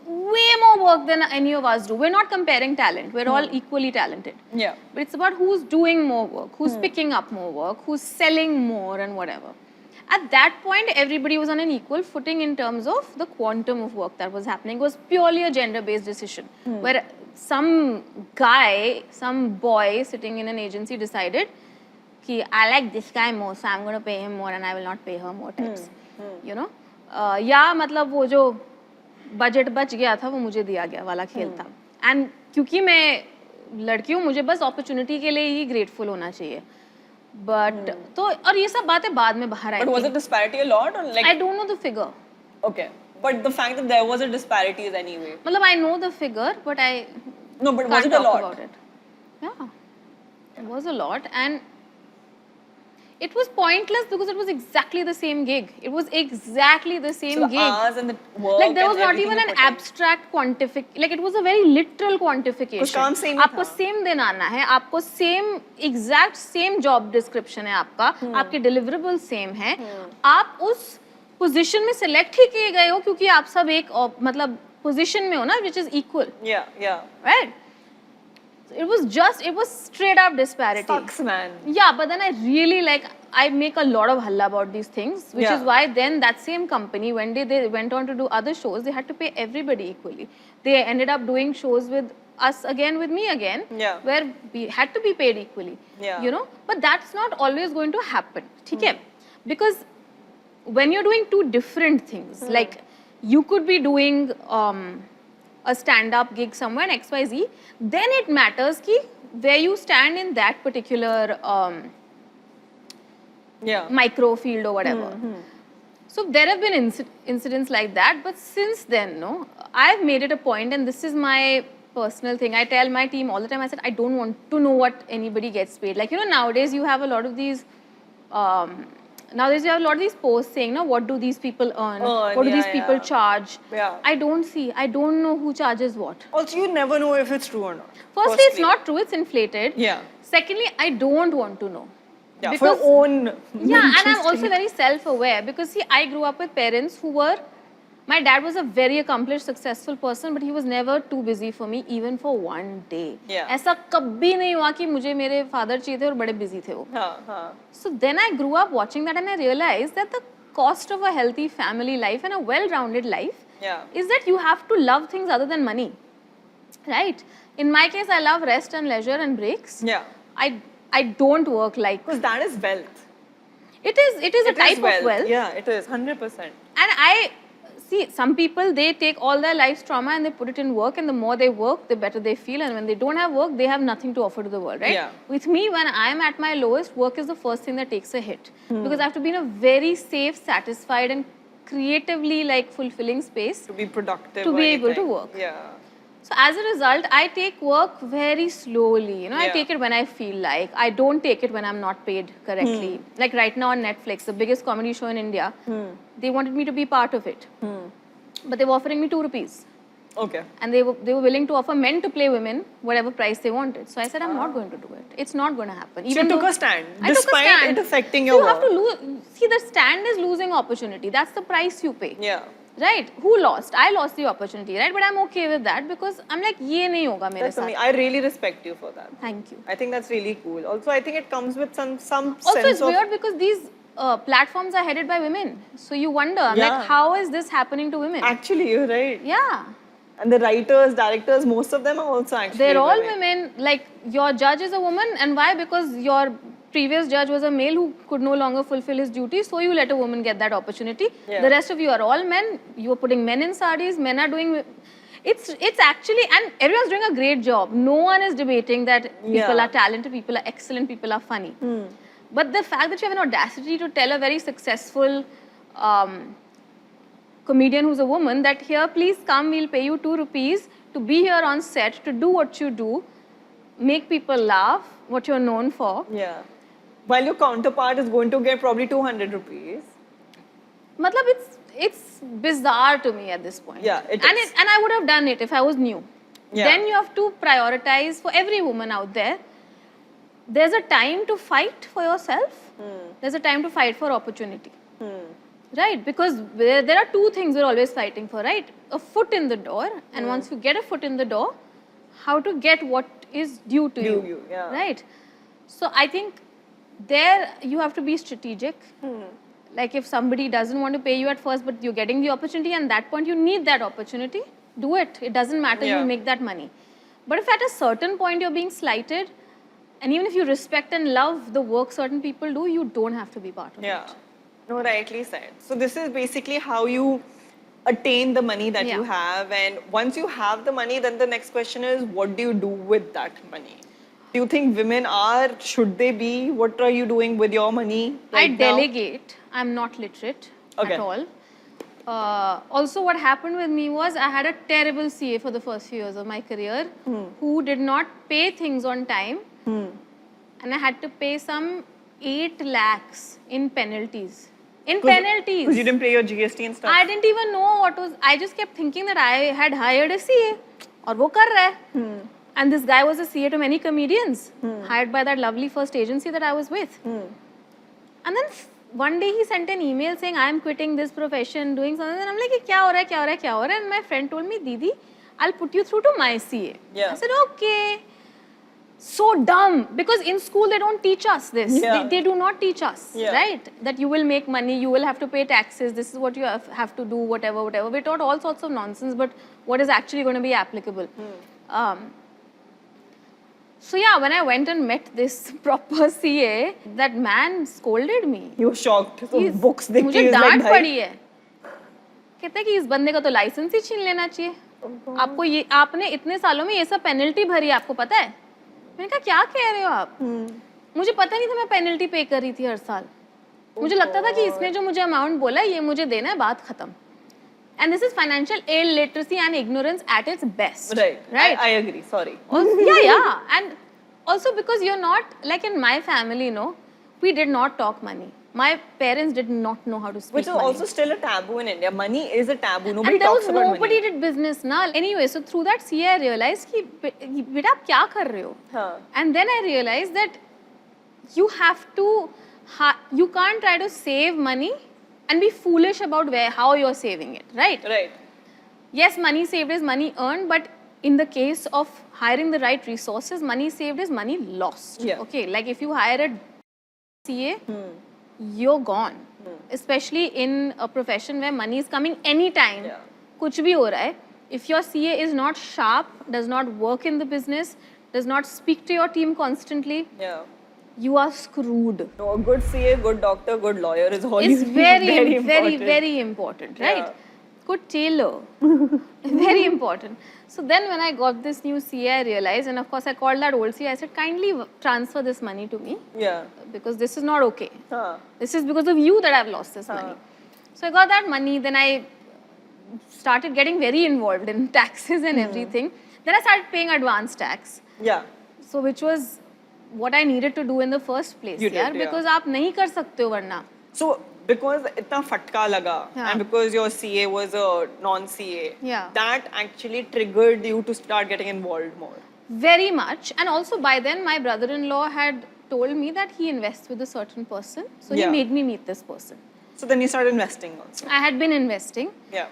way more work than any of us do. We're not comparing talent. We're all equally talented. Yeah. But it's about who's doing more work, who's picking up more work, who's selling more and whatever. At that point, everybody was on an equal footing in terms of the quantum of work that was happening. It was purely a gender-based decision where some guy, some boy sitting in an agency decided कि I like this guy more, so I'm going to pay him more and I will not pay her more tips. You know? या मतलब वो जो budget बच गया था वो मुझे दिया गया वाला खेल था. एंड क्योंकि मैं लड़की हूँ मुझे बस अपॉर्चुनिटी के लिए ही ग्रेटफुल होना चाहिए. बट तो और ये सब बातें बाद में बाहर आई. But was the disparity a lot or like? I don't know the figure. Okay. But the fact that there was a disparity is anyway. मतलब I know the figure, but I No, but can't was it a talk lot? about it. Yeah, it was a lot, and it was pointless because it was exactly the same gig. It was exactly the same So the gig. hours and the work Like there and was not everything even you an put in. abstract quantification. Like it was a very literal quantification. कुछ काम same ही आपको था. same दिन आना है, आपको same exact same job description है आपका, आपके deliverables same है. आप उस position में select ही किए गए हो क्योंकि आप सब एक मतलब position में हो ना, which is equal. Yeah, yeah. Right? It was straight up disparity. Sucks, man. Yeah, but then I really like, I make a lot of halla about these things, which Yeah. is why then that same company, when they went on to do other shows, they had to pay everybody equally. They ended up doing shows with us again, with me again, Yeah. where we had to be paid equally. Yeah. You know, but that's not always going to happen. Okay? Because when you're doing two different things, like you could be doing a stand-up gig somewhere in XYZ, then it matters ki where you stand in that particular Yeah. micro field or whatever. So there have been incidents like that, but since then, no, I've made it a point, and this is my personal thing. I tell my team all the time, I said, I don't want to know what anybody gets paid. Like, you know, nowadays you have a lot of these posts saying, no, what do these people earn? What do these people charge? Yeah. I don't know who charges what. Also, you never know if it's true or not. Firstly, it's not true, it's inflated. Yeah. Secondly, I don't want to know. Yeah, Because- for your own. Yeah, and I'm mental also state. very self-aware because see, I grew up with parents who were, my dad was a very accomplished, successful person, but he was never too busy for me, even for one day. Yeah. ऐसा कभी नहीं हुआ कि मुझे मेरे father चाहिए थे और बड़े busy थे वो. हाँ. So then I grew up watching that and I realized that the cost of a healthy family life and a well-rounded life Yeah. is that you have to love things other than money, right? In my case, I love rest and leisure and breaks. Yeah. I don't work like... Because that is wealth. It is a type of wealth. Yeah, it is 100%. And I see some people, they take all their life's trauma and they put it in work, and the more they work, the better they feel. And when they don't have work, they have nothing to offer to the world, right? Yeah. With me, when I'm at my lowest, work is the first thing that takes a hit. Because I have to be in a very safe, satisfied, and creatively like fulfilling space. To be productive. To or be able to anything. work. Yeah. So as a result, I take work very slowly. You know, I Yeah. take it when I feel like. I don't take it when I'm not paid correctly. Like right now on Netflix, the biggest comedy show in India, they wanted me to be part of it. But they were offering me 2 rupees. Okay. And they were willing to offer men to play women whatever price they wanted. So I said, I'm not going to do it. It's not going to happen. So you took a stand, I took a despite stand. it affecting So your you have work. to lose. See, the stand is losing opportunity. That's the price you pay. Yeah. Right? Who lost? I lost the opportunity, right? But I'm okay with that because I'm like, ये नहीं होगा मेरे That's साथ. amazing. I really respect you for that. Thank you. I think that's really cool. Also, I think it comes with some Also, sense it's of... weird because these platforms are headed by women. So you wonder, I'm Yeah. like, how is this happening to women? Actually, you're right. Yeah. And the writers, directors, most of them are also actually They're all women. women. Like, your judge is a woman. And why? Because your previous judge was a male who could no longer fulfill his duty. So you let a woman get that opportunity. Yeah. The rest of you are all men. You are putting men in sarees. Men are doing... It's actually... And everyone's doing a great job. No one is debating that people Yeah. are talented, people are excellent, people are funny. But the fact that you have an audacity to tell a very successful comedian who's a woman that here, please come, we'll pay you 2 rupees to be here on set, to do what you do. make people laugh, what you're known for. Yeah. While your counterpart is going to get probably 200 rupees. Matlab, it's bizarre to me at this point. Yeah, it and is. and I would have done it if I was new. Yeah. Then you have to prioritize for every woman out there. There's a time to fight for yourself. There's a time to fight for opportunity. Right? Because there are two things we're always fighting for, right? A foot in the door, and once you get a foot in the door, how to get what is due to you. Yeah. Right? So I think there you have to be strategic. Like if somebody doesn't want to pay you at first, but you're getting the opportunity, and at that point you need that opportunity, do it. It doesn't matter, Yeah. you'll make that money. But if at a certain point you're being slighted, and even if you respect and love the work certain people do, you don't have to be part of Yeah. it. No, rightly said. So this is basically how you attain the money that you Yeah. have, and once you have the money, then the next question is, what do you do with that money? Do you think women should they be? What are you doing with your money right I now? delegate. I'm not literate Okay. at all. Also, what happened with me was I had a terrible CA for the first few years of my career who did not pay things on time, and I had to pay some 8 lakhs in penalties. Penalties. Because you didn't pay your GST and stuff. I didn't even know what was. I just kept thinking that I had hired a CA, और वो कर रहा है. And this guy was a CA to many comedians, hired by that lovely first agency that I was with. And then one day he sent an email saying, I am quitting this profession, doing something. And I'm like, क्या हो रहा है, क्या हो रहा है, क्या हो रहा है? And my friend told me, Didi, I'll put you through to my CA. Yeah. I said, okay. So dumb, because in school they don't teach us this. Yeah. They do not teach us, Yeah. right? That you will make money, you will have to pay taxes, this is what you have to do, whatever. We're taught all sorts of nonsense, but what is actually going to be applicable? So yeah, when I went and met this proper CA, that man scolded me. You were shocked. So He's- books देख मुझे के he's डांट like, "भाई, पड़ी है. कहता है कि इस बंदे का तो लाइसेंस ही छीन लेना चाहिए. आपको ये आपने इतने सालों में ये सब पेनल्टी भरी है, आपको पता है? मैंने कहा क्या कह रहे हो आप? मुझे पता नहीं था मैं पेनल्टी पे कर रही थी हर साल. मुझे लगता था कि इसने जो मुझे अमाउंट बोला ये मुझे देना है, बात खत्म. And this is financial illiteracy and ignorance at its best. Right. I agree. Sorry. Yeah. And also because you're not, like in my family, we did not talk money. My parents did not know how to speak Which is money. also still a taboo in India. Money is a taboo. Nobody And there talks was about nobody money. did business now. Anyway, so through that CA, I realized कि बेटा आप क्या कर रहे हो? हाँ. And then I realized that you have to, you can't try to save money and be foolish about how you're saving it, right? Right. Yes, money saved is money earned, but in the case of hiring the right resources, money saved is money lost. Yeah. Okay, like if you hire a CA, you're gone. Especially in a profession where money is coming anytime. Yeah. कुछ भी हो रहा है. If your CA is not sharp, does not work in the business, does not speak to your team constantly, Yeah. you are screwed. No, a good CA, good doctor, good lawyer is all It's you very, very very, important. very important, right? Yeah. Good tailor. Very important. So then when I got this new CA, I realized, and of course I called that old CA, I said, kindly transfer this money to me Yeah. because this is not okay. Huh. This is because of you that I've lost this money. So I got that money, then I started getting very involved in taxes and everything. Then I started paying advance tax. Yeah. So which was what I needed to do in the first place. You did, यार, yeah. because आप नहीं कर सकते हो वरना. So because itna fatka laga Yeah. and because your CA was a non-CA, Yeah. that actually triggered you to start getting involved more. Very much. And also by then my brother-in-law had told me that he invests with a certain person. So Yeah. he made me meet this person. So then you started investing also. I had been investing. Yeah.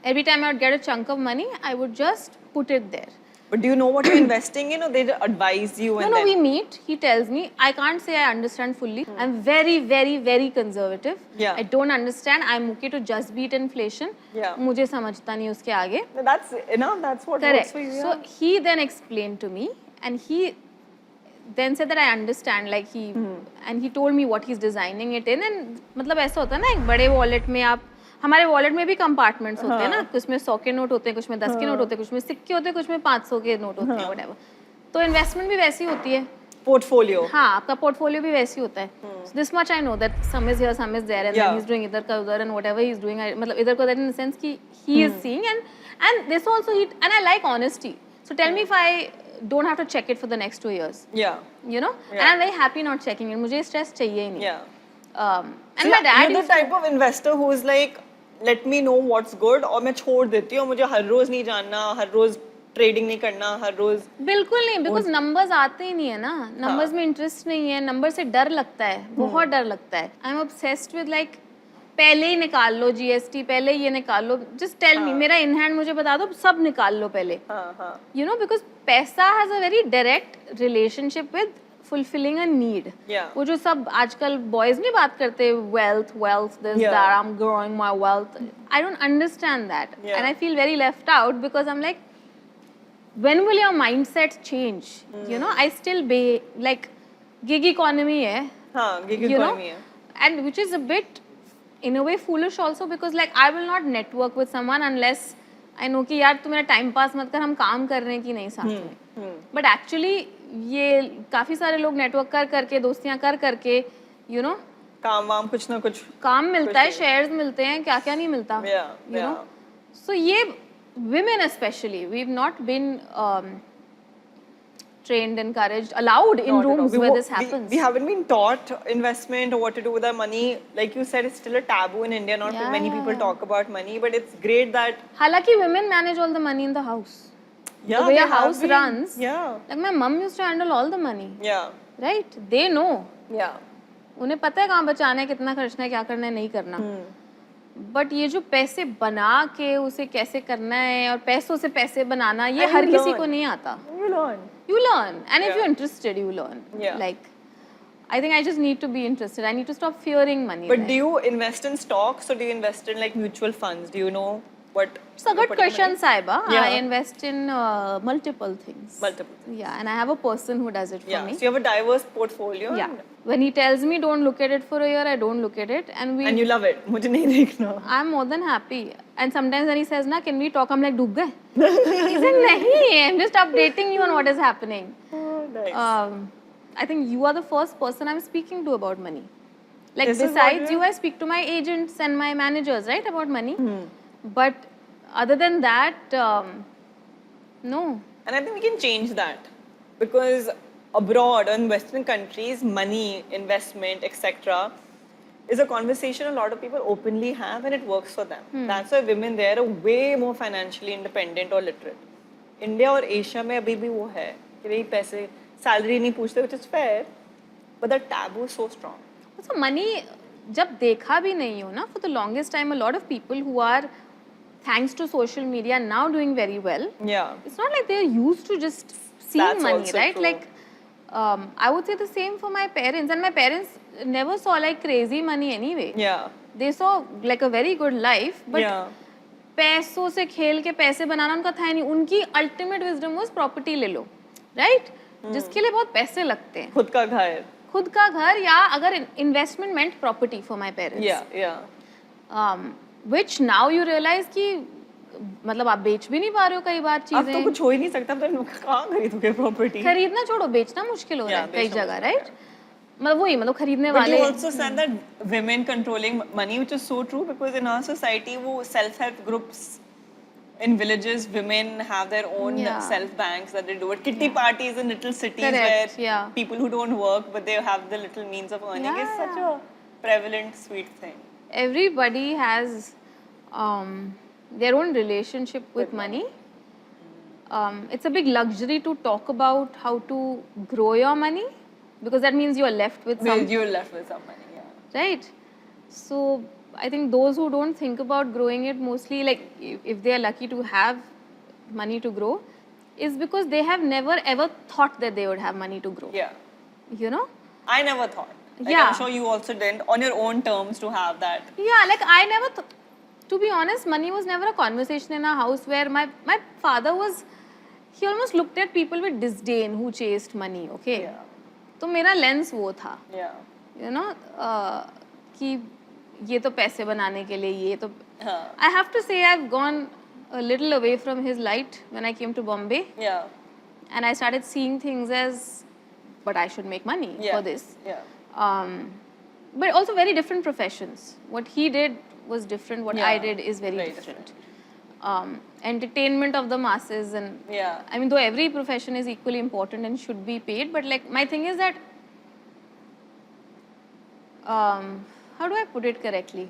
Every time I would get a chunk of money, I would just put it there. But do you know what you're investing in, or they advise you and No, then? we meet. He tells me. I can't say I understand fully. I'm very, very, very conservative. Yeah. I don't understand. I'm okay to just beat inflation. Yeah. मुझे समझता नहीं उसके आगे. That's enough. That's what Correct. works for you. So he then explained to me, and he then said that I understand. Like he and he told me what he's designing it in. And मतलब ऐसा होता है ना, एक बड़े wallet में आप हमारे वॉलेट में भी कंपार्टमेंट्स होते हैं ना, कुछ में 100 के नोट होते हैं, कुछ में 10 के नोट होते हैं, कुछ में सिक्के होते हैं, कुछ में 500 के नोट होते हैं, व्हाटएवर. तो इन्वेस्टमेंट भी वैसी होती है. Portfolio. हाँ, आपका पोर्टफोलियो भी वैसी होता है. This much I know that some is here, some is there, and then he is doing इधर का उधर, and whatever he is doing, मतलब इधर को दैट इन द सेंस कि he is seeing, and this also he, and I like honesty. So tell me if I don't have to check it for the next 2 years. Yeah. You know? And I'm very happy not checking it. मुझे stress चाहिए ही नहीं. Yeah. And So my dad you're the used to- type of investor who is like, let me know what's good, और मैं छोड़ देती हूँ, मुझे हर रोज नहीं जानना, हर रोज ट्रेडिंग नहीं करना, हर रोज. बिल्कुल नहीं, बिकॉज नंबर्स आते ही नहीं है ना, नंबर्स में इंटरेस्ट नहीं है, नंबर से डर लगता है, बहुत डर लगता है. I am obsessed with like पहले ही निकाल लो जीएसटी, पहले ये निकाल लो, जस्ट टेल मी, मेरा इन हैंड मुझे बता दो, सब निकाल लो पहले. यू नो, बिकॉज पैसा has a very direct relationship with fulfilling a need. Yeah. वो जो सब आजकल बॉयज नहीं बात करते wealth this Yeah. that I'm growing my wealth. I don't understand that. Yeah. And I feel very left out because I'm like, when will your mindset change? You know, I still be like gig economy है. हाँ, gig you know, economy है. and which is a bit in a way foolish also because like I will not network with someone unless I know कि यार तू मेरा time pass मत कर, हम काम कर रहे हैं कि नहीं साथ में. बट एक्चुअली ये काफी सारे लोग नेटवर्क कर करके, दोस्तियां कर करके, यू नो, काम वाम कुछ ना कुछ काम मिलता है, शेयर्स मिलते हैं, क्या क्या नहीं मिलता, यू नो. सो ये women especially, we've not been trained, encouraged, allowed in rooms where this happens. We haven't been taught investment or what to do with our money. Like you said, it's still a taboo in India. Not too many people talk about money, but it's great that. हालांकि women manage all the money in the house. Yeah, the way they a house have been. runs. Yeah. Like my mom used to handle all the money. Yeah. Right? They know. Yeah. उन्हें पता है कहाँ बचाना है, कितना खर्चना है, क्या करना है, नहीं करना. बट ये जो पैसे बना के उसे कैसे करना है और पैसों से पैसे बनाना, ये And हर you किसी learn. को नहीं आता. You learn. You learn, and if Yeah. you're interested, you learn. Yeah. Like, I think I just need to be interested. I need to stop fearing money. But right? do you invest in stocks or do you invest in like mutual funds? Do you know what? It's a good question, Saiba. Yeah. I invest in multiple things. Multiple things. Yeah, and I have a person who does it for Yeah. me. So you have a diverse portfolio. Yeah. When he tells me don't look at it for a year, I don't look at it, and we. And you love it. मुझे नहीं देखना. I'm more than happy. And sometimes when he says, "Na, can we talk?" I'm like, "डूब गए." He's like, "नहीं, I'm just updating you on what is happening." Nice. I think you are the first person I'm speaking to about money. Like This is what besides you- you, I speak to my agents and my managers, right, about money. But other than that, no. And I think we can change that because abroad or in Western countries, money, investment, etc., is a conversation a lot of people openly have and it works for them. That's why women there are way more financially independent or literate. India और Asia में अभी भी वो है कि भाई पैसे salary नहीं पूछते, which is fair, but the taboo is so strong. So money, जब देखा भी नहीं हो ना, for the longest time, a lot of people who are, thanks to social media, now doing very well. Yeah. It's not like they're used to just seeing That's money, also right? true. Like, I would say the same for my parents, and my parents never saw like crazy money anyway. Yeah. They saw like a very good life, but Yeah. पैसों से खेल के पैसे बनाना उनका था ही नहीं. उनकी ultimate wisdom was property ले लो, right? जिसके लिए बहुत पैसे लगते हैं. खुद का घर. खुद का घर या अगर investment meant property for my parents. Yeah. Yeah. Which now you realize कि मतलब आप बेच भी नहीं पा रहे हो कई बार अब तो चीजें. कुछ हो ही नहीं सकता, तो कहाँ खरीदोगे प्रॉपर्टी? खरीदना छोड़ो, बेचना मुश्किल हो रहा है Yeah, कई बेचना जगह, मुश्किल right? मतलब वही, मतलब खरीदने But वाले. you also said that women controlling money, which is so true because in our society, वो self-help groups in villages, women have their own Yeah. self banks that they do it. Kitty parties in little cities Correct, where yeah. people who don't work but they have the little means of earning is Yeah, such a prevalent, sweet thing. Everybody has their own relationship with money. It's a big luxury to talk about how to grow your money because that means you are left with some, You're left with some money, yeah. right? So I think those who don't think about growing it mostly, like if they are lucky to have money to grow, is because they have never ever thought that they would have money to grow. Yeah. You know? I never thought. Like, Yeah. I'm sure you also didn't on your own terms to have that. Yeah, like I never, to be honest, money was never a conversation in our house where my father was, he almost looked at people with disdain who chased money, okay? Yeah. तो मेरा lens वो था, Yeah. you know, कि ये तो पैसे बनाने के लिए, ये तो. Huh. I have to say I've gone a little away from his light when I came to Bombay, Yeah. and I started seeing things as, but I should make money Yeah. for this. Yeah. But also very different professions. What he did was different. What I Yeah, did is very very different. entertainment of the masses. And Yeah. I mean, though every profession is equally important and should be paid, but like my thing is that, how do I put it correctly?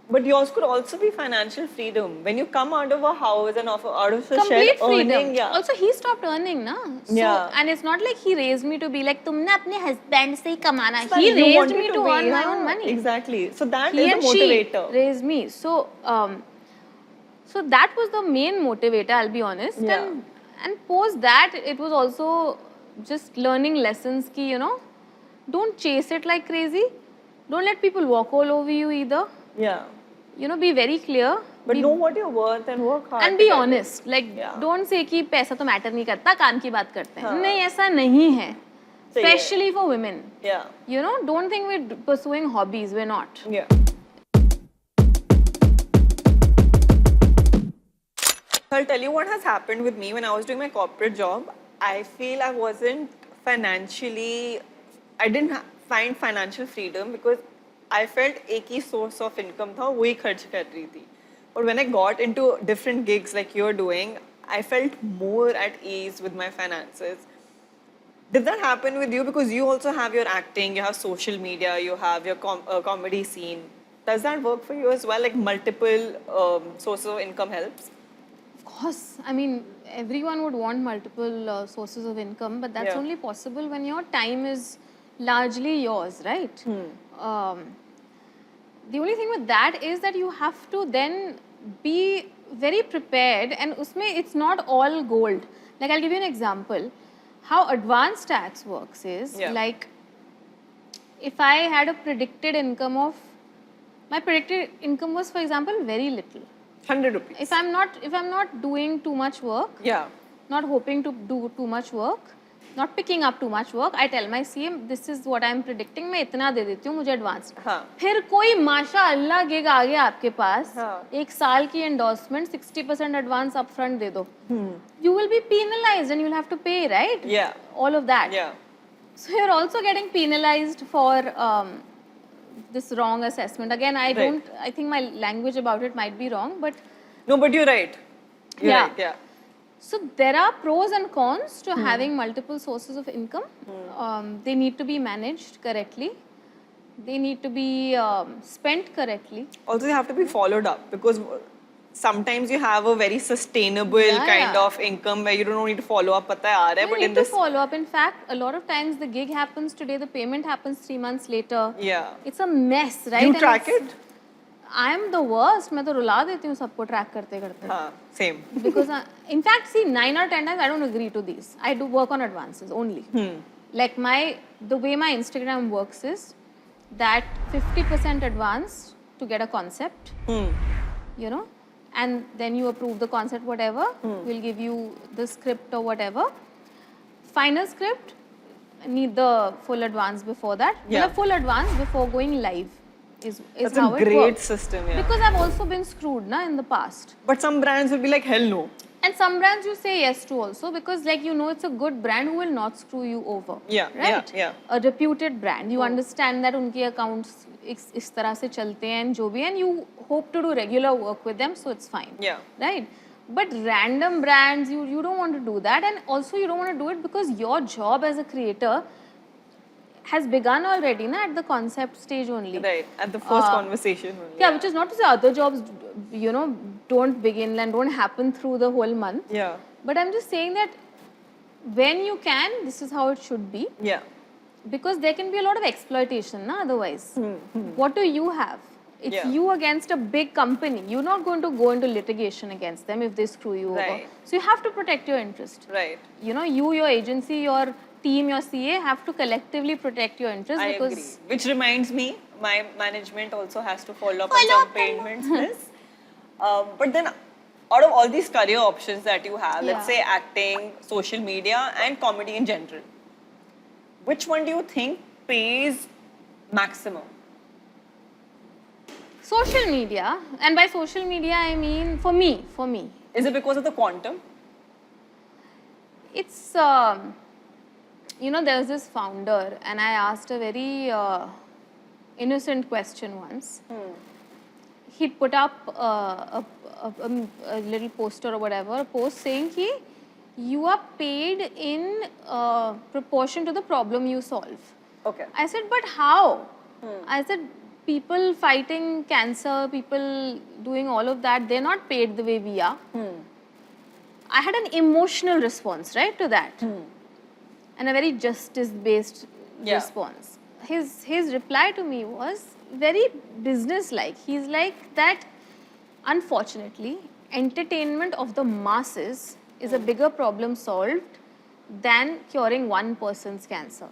But yours could also be financial freedom. When you come out of a house and out of a Complete shell freedom. earning, yeah. Also, he stopped earning, na? So, Yeah. and it's not like he raised me to be like, तुमने अपने husband से ही कमाना. But He you raised wanted me to be, earn my yeah, own money. Exactly. So that He is and a motivator. she raised me. So, so that was the main motivator, I'll be honest. Yeah. And post that, it was also just learning lessons ki, you know, don't chase it like crazy. Don't let people walk all over you either. Yeah. You know, be very clear. But know what you're worth and work hard. And to be get it. honest. Like, Yeah. don't say कि पैसा तो matter नहीं करता, काम की बात करते हैं. हाँ. नहीं, ऐसा नहीं है. सही है. Especially for women. Yeah. You know, don't think we're pursuing hobbies. We're not. Yeah. So I'll tell you what has happened with me when I was doing my corporate job. I feel I wasn't financially, I didn't find financial freedom because I felt एक ही source of income था, वही खर्च कर रही थी. But when I got into different gigs like you're doing, I felt more at ease with my finances. Did that happen with you? Because you also have your acting, you have social media, you have your comedy scene. Does that work for you as well? Like multiple sources of income helps? Of course. I mean, everyone would want multiple sources of income, but that's Yeah. only possible when your time is largely yours, right? The only thing with that is that you have to then be very prepared, and usme it's not all gold. Like, I'll give you an example. How advanced tax works is Yeah. like, if I had a predicted income of, my predicted income was, for example, very little. 100 rupees. If I'm not doing too much work, Yeah. not hoping to do too much work, not picking up too much work, I tell my CM, this is what I'm predicting, मैं इतना दे देती हूँ मुझे advance. हाँ. फिर कोई माशाअल्लाह gig आ गया आपके पास, हाँ. एक साल की एंडोर्समेंट 60% एडवांस अपफ्रंट दे दो. You will be penalized and you'll have to pay, right? Yeah. All of that. Yeah. So you're also getting penalized for this wrong assessment. Again, I think my language about it might be wrong, but No, but you're right. You're Yeah. right. Yeah. so there are pros and cons to having multiple sources of income. They need to be managed correctly. They need to be spent correctly. Also, you have to be followed up because sometimes you have a very sustainable Yeah, kind yeah. of income where you don't need to follow up. पता है आ रहा है, You but need in to this, follow up. In fact, a lot of times the gig happens today, the payment happens 3 months later. yeah. It's a mess, right? You And track it's- it? I am the worst. मैं तो रुला देती हूँ सबको track करते करते. हाँ, same. Because in fact, see, 9 or 10 times I don't agree to these. I do work on advances only. Like the way my Instagram works is that 50% advance to get a concept, you know, and then you approve the concept, whatever. We'll give you the script or whatever. Final script, need the full advance before that. Yeah. The full advance before going live is That's how a it great works. system, yeah. Because I've also been screwed in the past. But some brands will be like, hell no. And some brands you say yes to also because like you know it's a good brand who will not screw you over. Yeah, right? yeah. A reputed brand. You understand that उनके accounts इस तरह से चलते हैं जो भी and you hope to do regular work with them so it's fine. Yeah. Right? But random brands, you don't want to do that, and also you don't want to do it because your job as a creator has begun already at the concept stage only. Right, at the first conversation only. Yeah, which is not to say other jobs, you know, don't begin and don't happen through the whole month. Yeah. But I'm just saying that when you can, this is how it should be. Yeah. Because there can be a lot of exploitation, otherwise. What do you have? It's Yeah. you against a big company. You're not going to go into litigation against them if they screw you over. Right. So you have to protect your interest. Right. You know, you, your agency, your team, your CA have to collectively protect your interest I because agree. Which reminds me, my management also has to follow up Follow on up some payments. Yes. But then, out of all these career options that you have, let's Yeah. say acting, social media, and comedy in general, which one do you think pays maximum? social media, and by social media I mean for me, Is it because of the quantum? it's you know, there was this founder and I asked a very innocent question once. he'd put up a little poster or whatever, a post saying ki you are paid in proportion to the problem you solve. Okay. I said, but how? I said, people fighting cancer, people doing all of that, they're not paid the way we are. I had an emotional response, right, to that. And a very justice-based response. His reply to me was very business-like. He's like that, unfortunately, entertainment of the masses is a bigger problem solved than curing one person's cancer.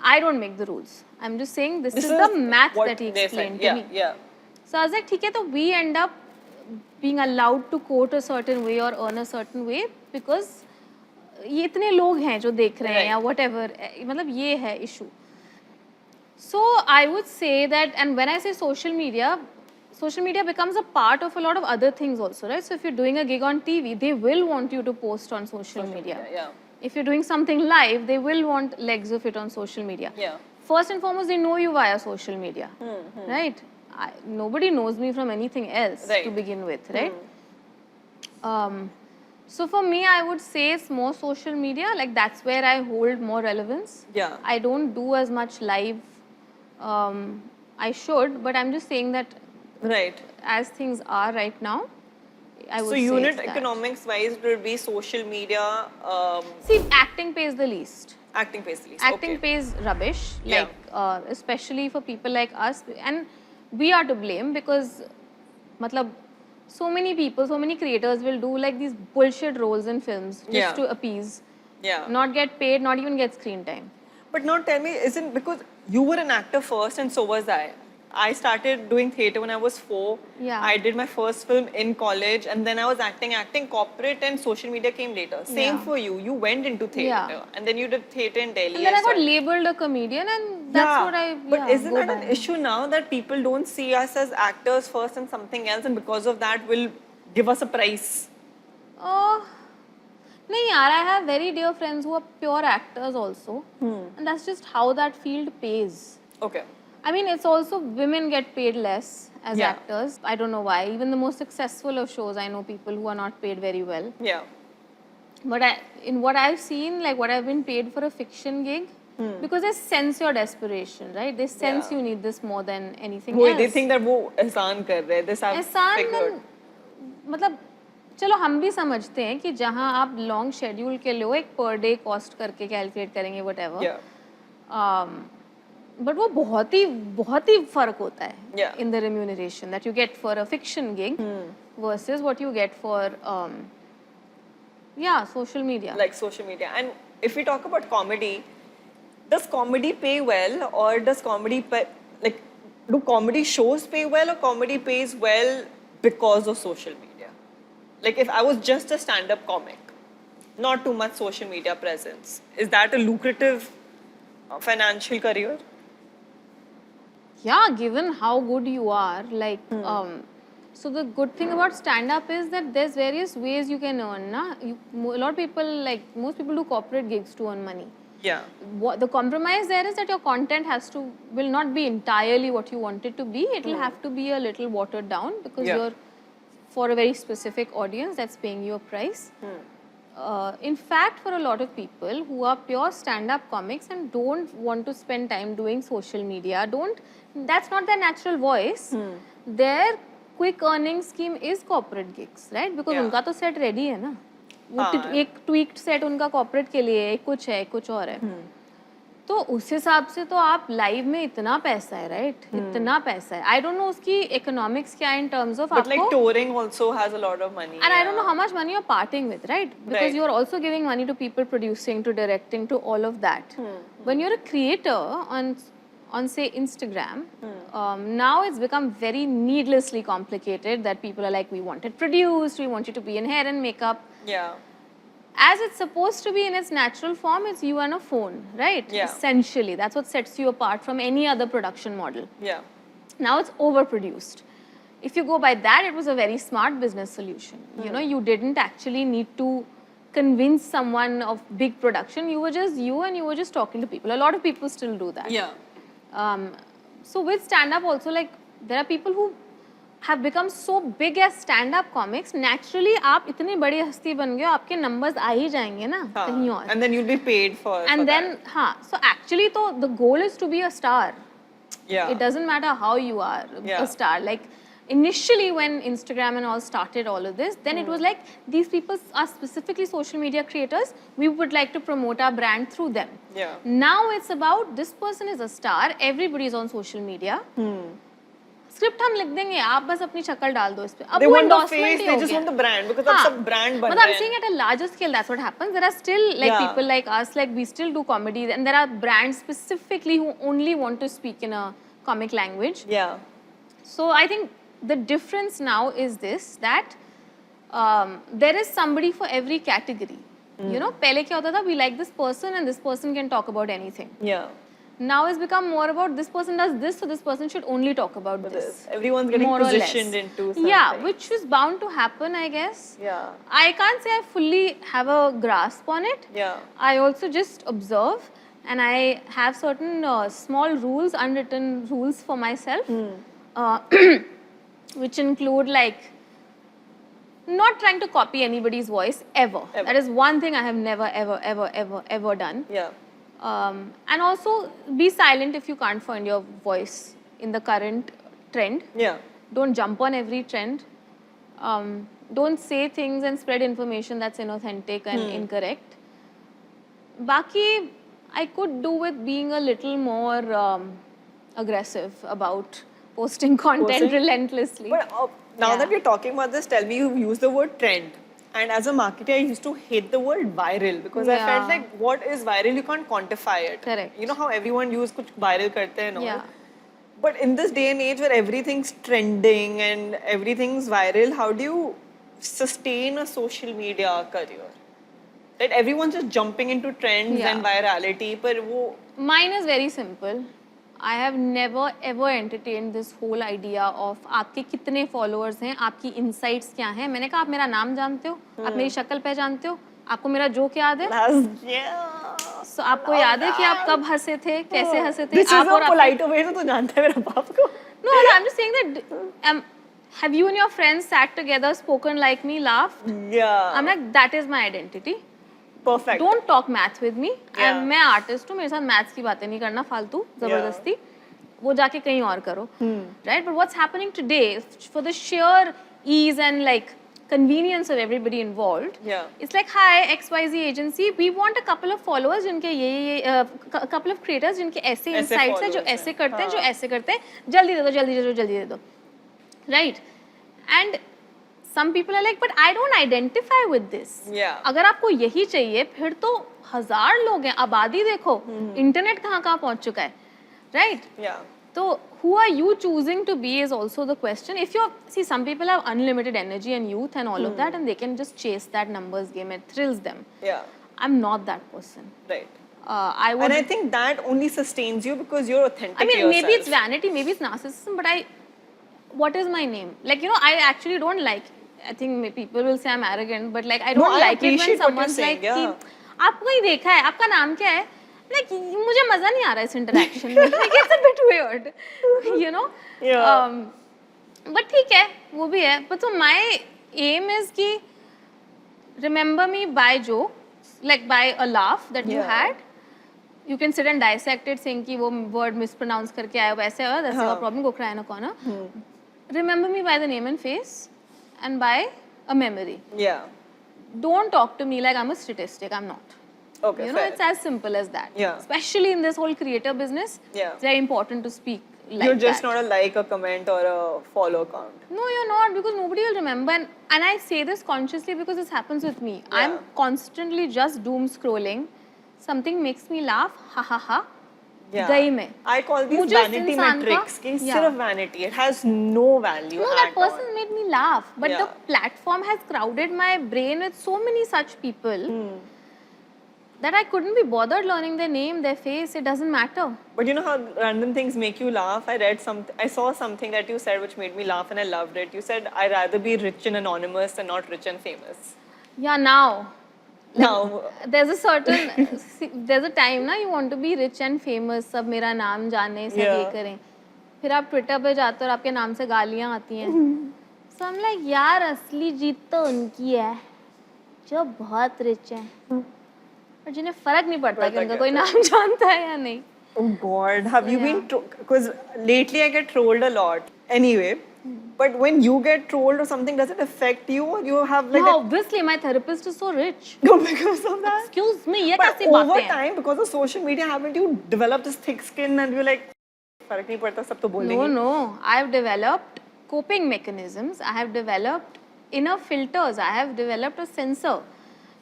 I don't make the rules. I'm just saying this is the math what that he they explained said. to me. Yeah. So I was like, ठीक है, तो we end up being allowed to quote a certain way or earn a certain way because ये इतने लोग हैं जो देख रहे हैं या whatever, मतलब ये है issue. So I would say that, and when I say social media becomes a part of a lot of other things also, right? So if you're doing a gig on TV, they will want you to post on social media. Yeah. If you're doing something live, they will want legs of it on social media. Yeah. First and foremost, they know you via social media, right? Nobody knows me from anything else to begin with, right? So for me, I would say it's more social media. Like that's where I hold more relevance. Yeah. I don't do as much live. I should, but I'm just saying that Right. as things are right now, I would So say unit it's that. economics wise, it would be social media. See, acting pays the least. Acting basically. Acting Okay. pays rubbish, Yeah. like especially for people like us, and we are to blame because, matlab, so many people, so many creators will do like these bullshit roles in films just to appease, Yeah. not get paid, not even get screen time. But now tell me, isn't because you were an actor first and so was I. I started doing theatre when I was 4. Yeah. I did my first film in college and then I was acting corporate and social media came later. Same Yeah. for you. You went into theatre and then you did theatre in Delhi. And then I got so- labeled a comedian, and that's what I. But isn't go that by. an issue now that people don't see us as actors first and something else and because of that will give us a price? Oh, no, yaar, I have very dear friends who are pure actors also, and that's just how that field pays. Okay. I mean, it's also women get paid less as Yeah. actors. I don't know why. Even the most successful of shows, I know people who are not paid very well. Yeah. But in what I've seen, like what I've been paid for a fiction gig, because they sense your desperation, right? They sense you need this more than anything else. They think that वो एहसान कर रहे हैं. This I've एहसान figured. मतलब चलो हम भी समझते हैं कि जहाँ आप लॉन्ग शेड्यूल के लिए हो एक पर डे कॉस्ट करके कैलकुलेट करेंगे whatever. Yeah. बट वो बहुत ही फर्क होता है Yeah. in the remuneration that you get for a fiction gig versus what you get for social media. Like social media. And if we talk about comedy, does comedy pay well or does comedy pay, like do comedy shows pay well or comedy pays well because of social media? Like if I was just a stand-up comic, not too much social media presence, is that a lucrative financial career? Yeah, given how good you are, like, so the good thing about stand-up is that there's various ways you can earn. A lot of people, like, most people do corporate gigs to earn money. Yeah. The compromise there is that your content will not be entirely what you want it to be. It will have to be a little watered down because you're for a very specific audience that's paying you a price. In fact, for a lot of people who are pure stand-up comics and don't want to spend time doing social media, that's not their natural voice. Their quick earning scheme is corporate gigs, right? Because उनका तो set ready है ना. एक tweaked set उनका corporate के लिए एक कुछ है, एक कुछ और है. तो उस हिसाब से तो आप लाइव में इतना पैसा है, right? इतना पैसा है. I don't know उसकी economics क्या है in terms of But आपको. like touring also has a lot of money. And I don't know how much money you're parting with, right? Because you're also giving money to people producing, to directing, to all of that. When you're a creator on say Instagram, now it's become very needlessly complicated that people are like, we want it produced, we want you to be in hair and makeup. Yeah. As it's supposed to be in its natural form, it's you and a phone, right? Yeah. Essentially, that's what sets you apart from any other production model. Yeah. Now it's overproduced. If you go by that, it was a very smart business solution. You know, you didn't actually need to convince someone of big production. You were just you and you were just talking to people. A lot of people still do that. Yeah. So with stand-up also, like, there are people who have become so big as stand-up comics, naturally आप इतनी बड़ी हस्ती बन गए हो, आपके numbers आ ही जाएंगे ना कहीं और. And then you'll be paid for And then that. हाँ, so actually तो the goal is to be a star. Yeah. It doesn't matter how you are Yeah. a star. Like initially when Instagram and all started all of this, then it was like these people are specifically social media creators. We would like to promote our brand through them. Yeah. Now it's about this person is a star. Everybody is on social media. Script हम लिख देंगे, आप बस अपनी शक्ल डाल दो इस पे. अब They वो want the endorsement face, he they हो just गया. want the brand because हाँ, अब सब brand बन but रहे I'm हैं. saying at a larger scale that's what happens. There are still like Yeah. people like us, like we still do comedy, and there are brands specifically who only want to speak in a comic language. Yeah. So I think the difference now is this, that there is somebody for every category. You know, पहले क्या होता था, we like this person and this person can talk about anything. Yeah. Now it's become more about this person does this, so this person should only talk about this. Everyone's getting More or positioned less. into something. Yeah, which is bound to happen, I guess. Yeah. I can't say I fully have a grasp on it. Yeah. I also just observe, and I have certain small rules, unwritten rules for myself, which include like not trying to copy anybody's voice ever. That is one thing I have never, ever done. Yeah. And also be silent if you can't find your voice in the current trend. Yeah. Don't jump on every trend. Don't say things and spread information that's inauthentic and incorrect. Baki, I could do with being a little more aggressive about posting content relentlessly. But now Yeah. that we're talking about this, tell me, you've used the word trend. And as a marketer, I used to hate the word viral because I felt Yeah. like what is viral? You can't quantify it. Correct. You know how everyone use kuch viral karte hain and all. Yeah. But in this day and age where everything's trending and everything's viral, how do you sustain a social media career? That everyone's just jumping into trends Yeah. and virality, but wo, Mine is very simple. I have never ever entertained this whole idea of आपके कितने followers हैं, आपकी insights क्या हैं. मैंने कहा आप मेरा नाम जानते हो, आप मेरी शक्ल पहचानते हो, आपको मेरा जोक याद है. So आपको याद है कि आप कब हंसे थे, कैसे हंसे थे. This is आप a और आपके- polite way to जानता है मेरा बाप को. No, I'm just saying that. Have you and your friends sat together, spoken like me, laughed? Yeah. I'm like, that is my identity. Perfect. Don't talk math with me. Yeah. मैं artist हूँ, मेरे साथ maths की बातें नहीं करना फालतू जबरदस्ती. वो जाके कहीं और करो. Right? But what's happening today, for the sheer ease and like convenience of everybody involved, Yeah. it's like, hi XYZ agency, we want a couple of followers जिनके ये couple of creators जिनके ऐसे insights हैं, जो followers ऐसे हैं. करते हैं, जो ऐसे करते हैं, जल्दी दे दो, जल्दी दे दो, जल्दी दे दो. Right? And some people are like, but I don't identify with this. Yeah. अगर आपको यही चाहिए, फिर तो 1000 लोग हैं. आबादी देखो, इंटरनेट कहाँ पहुँच चुका है, right? Yeah. So who are you choosing to be is also the question. If you're, see, some people have unlimited energy and youth and all of that, and they can just chase that numbers game. It thrills them. Yeah. I'm not that person. Right. I would. And I think that only sustains you because you're authentic I mean, to yourself. maybe it's vanity, maybe it's narcissism, but what is my name? Like, you know, I actually don't like. I think people will say I'm arrogant, but like I don't I like it when appreciate what you're someone's saying, like, yeah. कि आपको कहीं देखा है, आपका नाम क्या है? Like मुझे मजा नहीं आ रहा इस interaction में. Like it's a bit weird, you know. Yeah. But ठीक है, वो भी है. But so my aim is कि remember me by jokes, like by a laugh that you Yeah. had. You can sit and dissect it, saying कि वो word mispronounce करके आया वैसे हुआ, that's a problem. go cry in a corner. Remember me by the name and face, and by a memory. Yeah. Don't talk to me like I'm a statistic. I'm not. Okay. You know, fair. it's as simple as that. Yeah. Especially in this whole creator business, Yeah. it's very important to speak like You're just that. not a like, a comment, or a follow count. No, you're not, because nobody will remember. And I say this consciously because this happens with me. I'm constantly just doom scrolling. Something makes me laugh. Ha ha ha. Yeah. गई मैं. I call these मुझे इस vanity इंसान का- metrics. कि Yeah. सिर्फ vanity. It has no value No, at that person all. made me laugh. But the Yeah. platform has crowded my brain with so many such people that I couldn't be bothered learning their name, their face. It doesn't matter. But you know how random things make you laugh? I saw something that you said which made me laugh and I loved it. You said, I'd rather be rich and anonymous than not rich and famous. Yeah, now. Now, There's a certain, there's a time na you want to be rich and famous, सब मेरा नाम जाने, सब ये Yeah. करें. फिर आप Twitter पे जाते हो और आपके नाम से गालियाँ आती हैं। सो आई एम लाइक यार असली जीत तो उनकी है जो बहुत रिच है और जिन्हें फर्क नहीं पड़ता कि उनका कोई नाम जानता है या नहीं। Oh God, have you been? Because lately I get trolled a lot. Anyway, but when you get trolled or something, does it affect you, or you have like No, obviously my therapist is so rich. because of that? Excuse me, ये But कैसी over बातें हैं? time, because of social media, haven't you developed this thick skin and you're like, फर्क नहीं पड़ता सब तो बोलेंगे. No, no. I have developed coping mechanisms. I have developed inner filters. I have developed a sensor.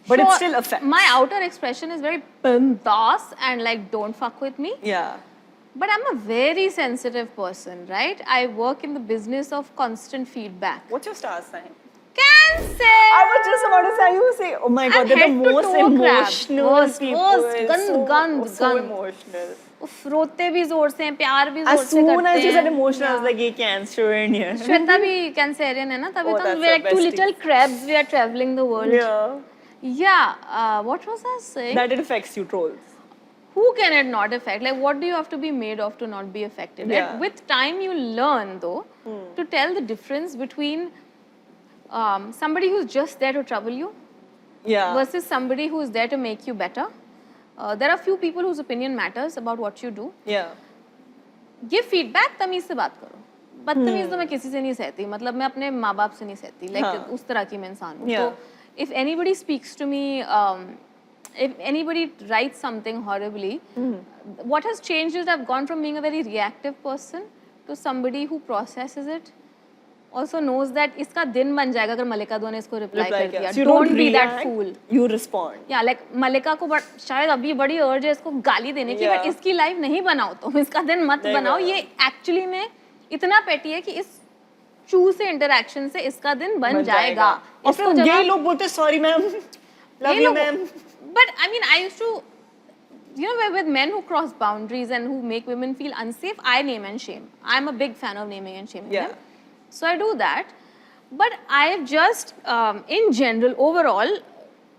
But it still affects. My outer expression is very bindas and like don't fuck with me. Yeah. But I'm a very sensitive person, right? I work in the business of constant feedback. What's your star sign? Cancer. I was just about to say, you say, oh my God, I'm they're the head to most toe crab. emotional Worst, people. worst. Gand, gand, so gand. emotional. उफ, रोते भी जोर से हैं, प्यार भी जोर As से करते हैं. soon as you said emotional, I was like, ये cancer in here. श्वेता भी कैंसरियन है ना, तभी Oh, तो that's we're our like two bestie. little crabs. We are traveling the world. Yeah. Yeah. What was I saying? That it affects you, trolls. Who can it not affect? Like, what do you have to be made of to not be affected? Right? Yeah. With time, you learn though to tell the difference between somebody who's just there to trouble you Yeah. versus somebody who's there to make you better. There are few people whose opinion matters about what you do. Yeah. Give feedback, तमीज से बात करो. बदतमीज तो मैं किसी से नहीं सहती, मतलब मैं अपने माँ बाप से नहीं सहती, like उस तरह की मैं इंसान हूँ. तो if anybody speaks to me, if anybody writes something horribly, what has changed is I've gone from being a very reactive person to somebody who processes it, also knows that इसका दिन बन जाएगा अगर मलिका दो ने इसको reply कर दिया. So you Don't be react, that fool. You respond. या लाइक मलिका को शायद अभी बड़ी अर्ज है इसको गाली देने की, बट इसकी लाइफ नहीं बनाओ तुम, इसका दिन मत बनाओ. ये एक्चुअली में इतना पेटी है कि इस चू से इंटरेक्शन से इसका दिन बन जाएगा. और फिर ये लोग बोलते sorry ma'am, love you ma'am. But I mean I used to, you know, with men who cross boundaries and who make women feel unsafe, I name and shame. I'm a big fan of naming and shaming them. So I do that. But I've just, in general, overall,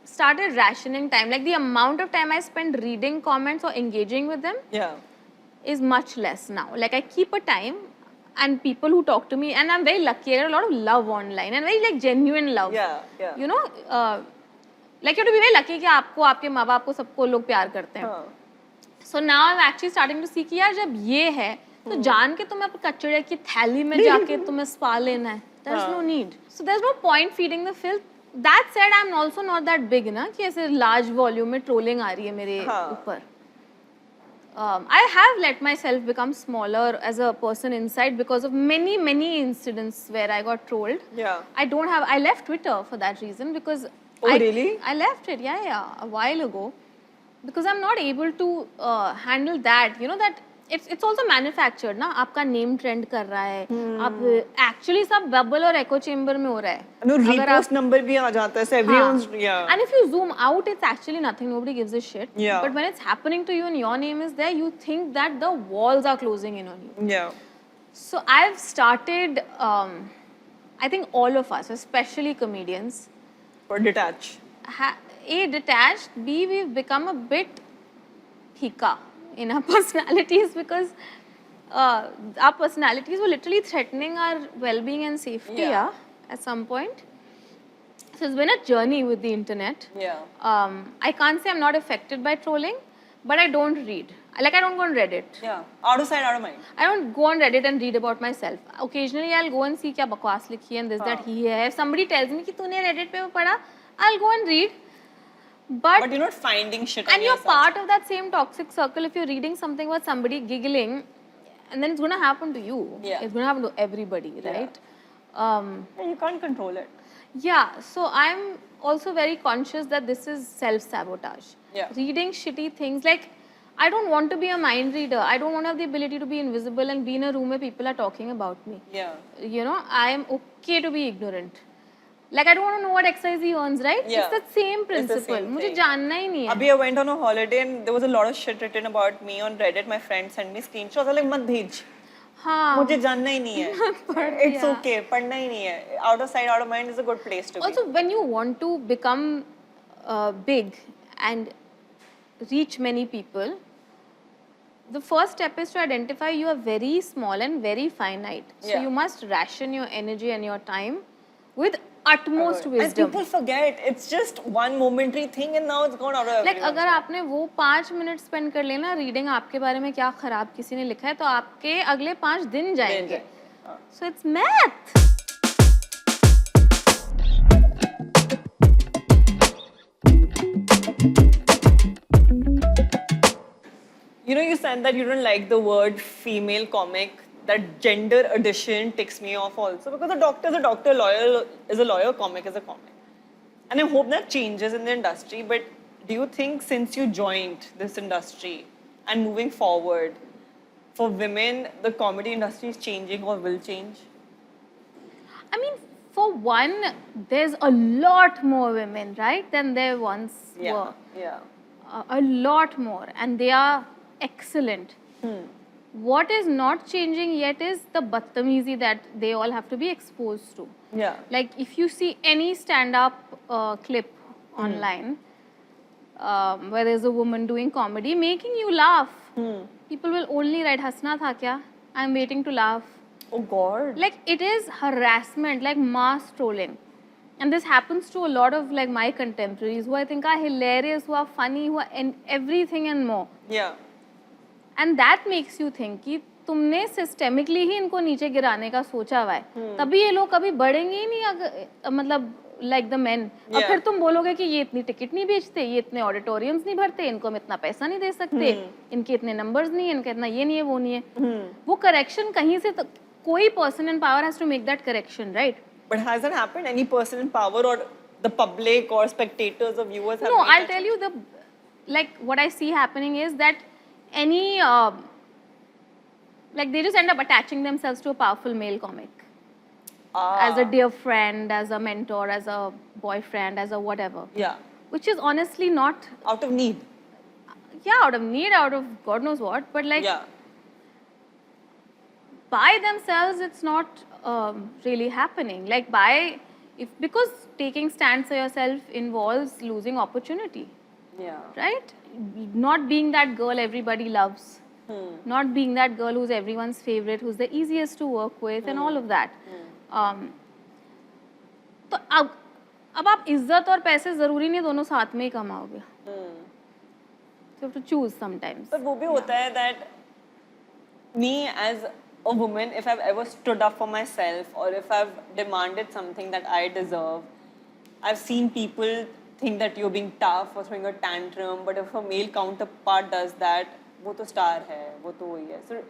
started rationing time. Like the amount of time I spend reading comments or engaging with them is much less now. Like I keep a time, and people who talk to me, and I'm very lucky. I get a lot of love online and very like genuine love. You know, like you have to be very lucky कि आपको, आपके माँ बाप को, सबको लोग प्यार करते हैं. So now I'm actually starting to see कि यार जब ये है तो जान के तुम्हें अपने कचड़े की थैली में जाके तुम्हें स्पा लेना है. There's no need. So there's no point feeding the filth. That said, I'm also not that big ना कि ऐसे large volume में trolling आ रही है मेरे ऊपर. I have let myself become smaller as a person inside because of many incidents where I got trolled. I left Twitter for that reason because really? I left it, a while ago, because I'm not able to handle that. You know that it's also manufactured ना, आपका name trend कर रहा है, आप actually सब bubble और echo chamber में हो रहा है. No, repost number भी आ जाता है, so everyone's And if you zoom out, it's actually nothing. Nobody gives a shit. But when it's happening to you and your name is there, you think that the walls are closing in on you. So I've started. I think all of us, especially comedians, or detach. A, detached. B, we've become a bit phika in our personalities because our personalities were literally threatening our well-being and safety at some point. So it's been a journey with the internet. I can't say I'm not affected by trolling, but I don't read. Like I don't go on Reddit. Out of sight, out of mind. I don't go on Reddit and read about myself. Occasionally I'll go and see क्या बकवास लिखी है and this that he है. If somebody tells me कि तूने Reddit पे वो पढ़ा, I'll go and read. But you're not finding shit. And you're part of that same toxic circle. If you're reading something about somebody giggling, and then it's going to happen to you. It's going to happen to everybody, right? You can't control it. So I'm also very conscious that this is self-sabotage. Reading shitty things, like I don't want to be a mind reader. I don't want to have the ability to be invisible and be in a room where people are talking about me. You know, I am okay to be ignorant. Like I don't want to know what XYZ earns, right? It's the same principle. मुझे जानना ही नहीं है. अभी I went on a holiday and there was a lot of shit written about me on Reddit. My friend sent me screenshots. I was like, मत भेज. मुझे जानना ही नहीं है. It's okay. पढ़ना ही नहीं है. Out of sight, out of mind is a good place to be. Also, when you want to become big and reach many people, the first step is to identify you are very small and very finite. So Yeah. you must ration your energy and your time with utmost And wisdom. people forget it's just one momentary thing, and now it's gone out of Like everyone's अगर mind. आपने वो 5 minute spend कर लेना reading आपके बारे में क्या खराब किसी ने लिखा है तो आपके अगले 5 दिन जाएंगे. हाँ. So it's math. You know, you said that you don't like the word female comic. That gender addition ticks me off also, because a doctor is a doctor, lawyer is a lawyer, comic is a comic. And I hope that changes in the industry. But do you think since you joined this industry and moving forward, for women, the comedy industry is changing or will change? I mean, for one, there's a lot more women, right, than there once were. Yeah. A lot more, and they are excellent. What is not changing yet is the badtamizi that they all have to be exposed to. Yeah. Like if you see any stand-up clip online where there's a woman doing comedy, making you laugh, people will only write "Hasna tha kya? I'm waiting to laugh." Oh God. Like it is harassment, like mass trolling. And this happens to a lot of like my contemporaries who I think are hilarious, who are funny, who are in everything and more. Yeah. And that makes you think कि तुमने systemically ही इनको नीचे गिराने का सोचा हुआ है, तभी ये लोग कभी बढ़ेंगे ही नहीं, अगर मतलब लाइक द मेन. और फिर तुम बोलोगे कि ये इतनी टिकट नहीं बेचते, ये इतने ऑडिटोरियम्स नहीं भरते, इनको हम इतना पैसा नहीं दे सकते, इनके इतने नंबर्स नहीं है, इनका इतना ये नहीं है, वो नहीं है. वो करेक्शन कहीं से कोई person in power has to make that correction, right? But has that happened? Any person in power or the public or spectators or viewers have No, made I'll that tell you what I see happening is that any like they just end up attaching themselves to a powerful male comic as a dear friend, as a mentor, as a boyfriend, as a whatever. Yeah. Which is honestly not, Out of need. out of need, out of God knows what, but like Yeah. by themselves it's not really happening. Like because taking stands for yourself involves losing opportunity, Yeah. right? Not being that girl everybody loves, not being that girl who's everyone's favorite, who's the easiest to work with, and all of that. तो अब आप इज्जत और पैसे जरूरी नहीं दोनों साथ में ही कमाओगे. You have to choose sometimes. But वो भी होता है that me as a woman, if I've ever stood up for myself or if I've demanded something that I deserve, I've seen people think that you're being tough or throwing a tantrum, but if a male counterpart does that, वो तो star है, वो तो वही है. So,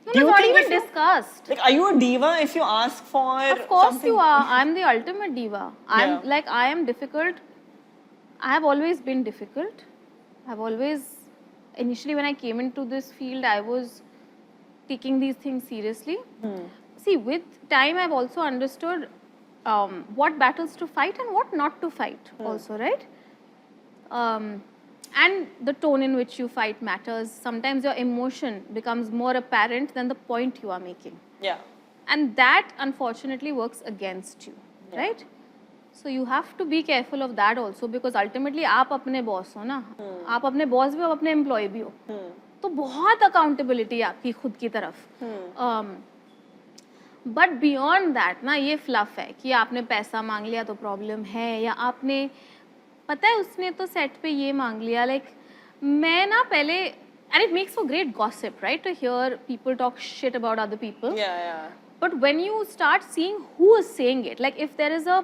No, do you not think even if you- discussed. Like, are you a diva if you ask for Of course something? you are. I'm the ultimate diva. Yeah. I am difficult. I have always been difficult. I've always, initially when I came into this field, I was taking these things seriously. See, with time, I've also understood what battles to fight and what not to fight also, right? And the tone in which you fight matters. Sometimes your emotion becomes more apparent than the point you are making. Yeah. And that unfortunately works against you, right? So you have to be careful of that also, because ultimately आप अपने boss हो ना, आप अपने boss भी हो, अपने employee भी हो, तो बहुत accountability है आपकी खुद की तरफ. But beyond that ना ये fluff है कि आपने पैसा मांग लिया तो problem है, या आपने पता है उसने तो set पे ये मांग लिया, like मैं ना पहले, and it makes for great gossip, right, to hear people talk shit about other people. Yeah. But when you start seeing who is saying it, like if there is a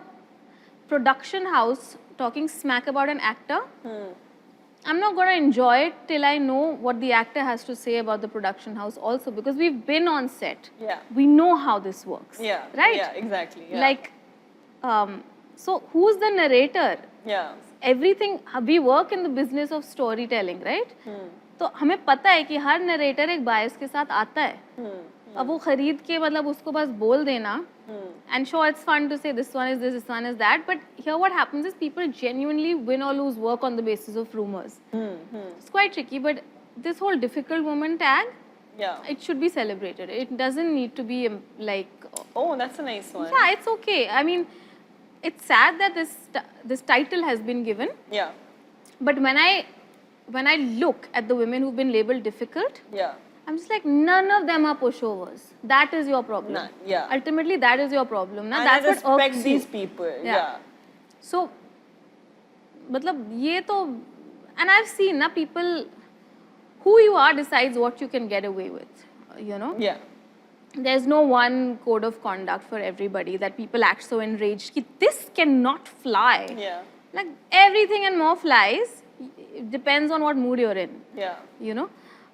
production house talking smack about an actor, I'm not going to enjoy it till I know what the actor has to say about the production house also, because we've been on set. Yeah. We know how this works. Yeah. Right? Yeah, exactly. Yeah. Like, so who's the narrator? Yeah. Everything, we work in the business of storytelling, right? तो हमें पता है कि हर narrator एक बायस के साथ आता है. अब वो खरीद के मतलब उसको बस बोल देना, and sure it's fun to say this one is this one is that, but here what happens is people genuinely win or lose work on the basis of rumors. It's quite tricky, but this whole difficult woman tag, it should be celebrated. It doesn't need to be like, oh, that's a nice one. Yeah, it's okay. I mean, it's sad that this title has been given. Yeah. But when I when I look at the women who've been labeled difficult, Yeah. I'm just like, none of them are pushovers. That is your problem. None, yeah. Ultimately, that is your problem. Now, And that's I what respect irks these you. people. Yeah. Yeah. So, मतलब ये तो, and I've seen ना people, who you are decides what you can get away with, you know. Yeah. There's no one code of conduct for everybody that people act so enraged कि this cannot fly. Yeah. Like everything and more flies. It depends on what mood you're in. Yeah. You know.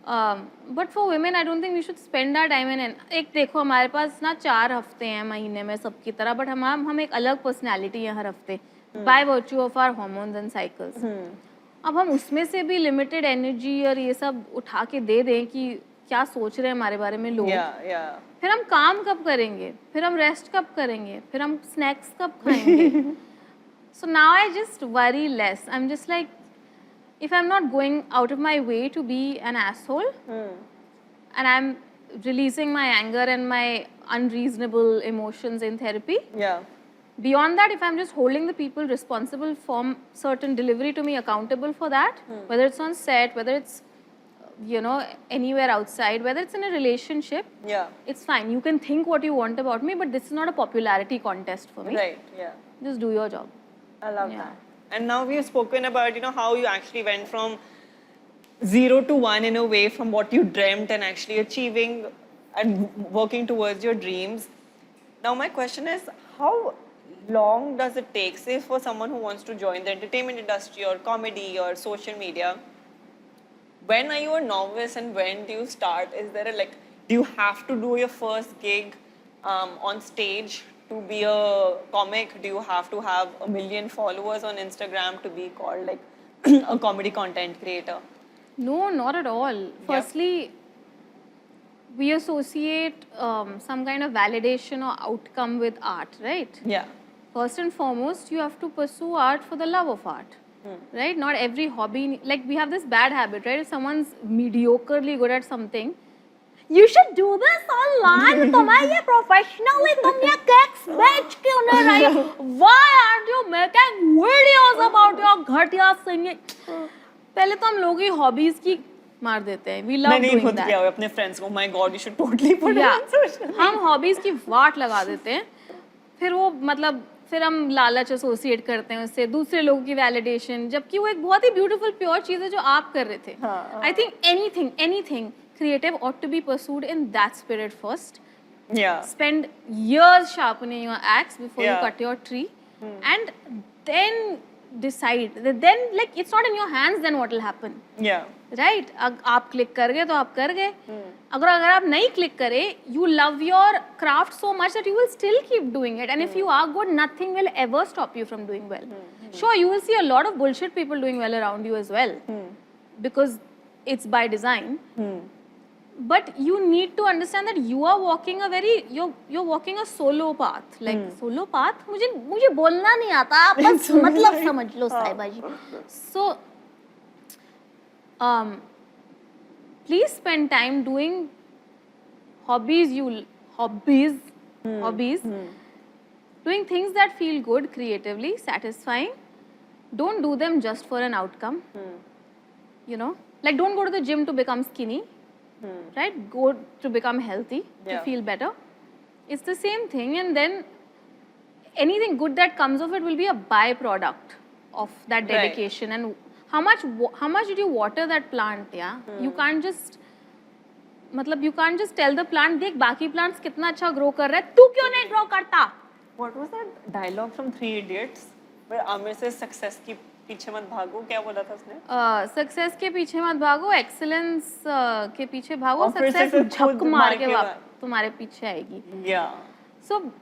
But for women, I don't think we should spend our time in. एक देखो हमारे पास ना 4 हफ्ते हैं महीने में सबकी तरह, but हम एक अलग personality हैं हर हफ्ते by virtue of our hormones and cycles. अब हम उसमें से भी limited energy और ये सब उठा के दे दें कि क्या सोच रहे हैं हमारे बारे में लोग. Yeah. Yeah. फिर हम काम कब करेंगे, फिर हम रेस्ट कब करेंगे, फिर हम स्नैक्स कब खाएंगे. So now I just worry less. I'm just like, if I'm not going out of my way to be an asshole, and I'm releasing my anger and my unreasonable emotions in therapy, Yeah. beyond that, if I'm just holding the people responsible for certain delivery to me accountable for that, whether it's on set, whether it's, you know, anywhere outside, whether it's in a relationship, Yeah. it's fine. You can think what you want about me, but this is not a popularity contest for me. Right. Yeah. Just do your job. I love Yeah. that. And now we've spoken about, you know, how you actually went from 0 to 1 in a way, from what you dreamt and actually achieving and working towards your dreams. Now my question is, how long does it take, say, for someone who wants to join the entertainment industry or comedy or social media? When are you a novice and when do you start? Is there a, like, do you have to do your first gig on stage to be a comic? Do you have to have 1 million followers on Instagram to be called like a comedy content creator? No, not at all. Firstly, we associate some kind of validation or outcome with art, right? Yeah. First and foremost, you have to pursue art for the love of art, right? Not every hobby, like we have this bad habit, right? If someone's mediocrely good at something, you should do this online. तुम्हें ये professionally, तुम ये cakes बेच क्यों नहीं रही हो? Why aren't you making videos about your घटिया singing? पहले तो हम लोग ही hobbies की मार देते हैं. We love मैंने doing खुद that. किया हुआ है अपने friends को. My God, you should totally put it Yeah. on social. हम hobbies की वाट लगा देते हैं. फिर वो मतलब फिर हम लालच एसोसिएट करते हैं उससे, दूसरे लोगों की वैलिडेशन, जबकि वो एक बहुत ही ब्यूटीफुल प्योर चीज़ है जो आप कर रहे थे. I think anything creative ought to be pursued in that spirit first. Yeah. Spend years sharpening your axe before Yeah. you cut your tree, and then decide. Then, like, it's not in your hands. Then what will happen? Yeah. Right? आप click कर गए तो आप कर गए. अगर आप नहीं click करे, you love your craft so much that you will still keep doing it. And if you are good, nothing will ever stop you from doing well. Sure, you will see a lot of bullshit people doing well around you as well, because it's by design. But you need to understand that you are walking a you're walking a solo path. Like solo path, मुझे बोलना नहीं आता, आप बस मतलब समझ लो साहिबा जी. So please spend time doing hobbies, doing things that feel good, creatively satisfying. Don't do them just for an outcome. You know, like, don't go to the gym to become skinny, right? Go to become healthy, to feel better. It's the same thing. And then anything good that comes of it will be a byproduct of that dedication. Right. And how much did you water that plant? Yeah, you can't just tell the plant, देख बाकी plants कितना अच्छा grow कर रहा है, तू क्यों नहीं grow करता? What was that dialogue from Three Idiots where Amir says success की पीछे मत भागो, क्या बोला था उसने? सक्सेस के पीछे मत भागो, एक्सीलेंस के पीछे भागो, और फिर से सक्सेस खुद झक मार के बाद तुम्हारे पीछे आएगी. Yeah. So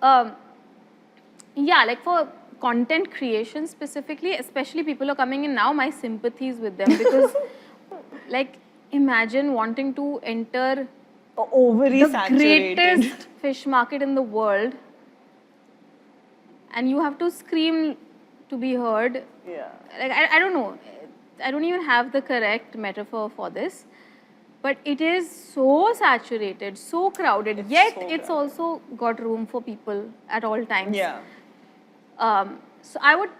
yeah, like for content creation specifically, especially people are coming in now, my sympathies with them, because like imagine wanting to enter Overly the saturated. greatest fish market in the world and you have to scream to be heard. Yeah. Like, I don't know, I don't even have the correct metaphor for this, but it is so saturated, so crowded, yet so it's crowded. also got room for people at all times. Yeah. So I would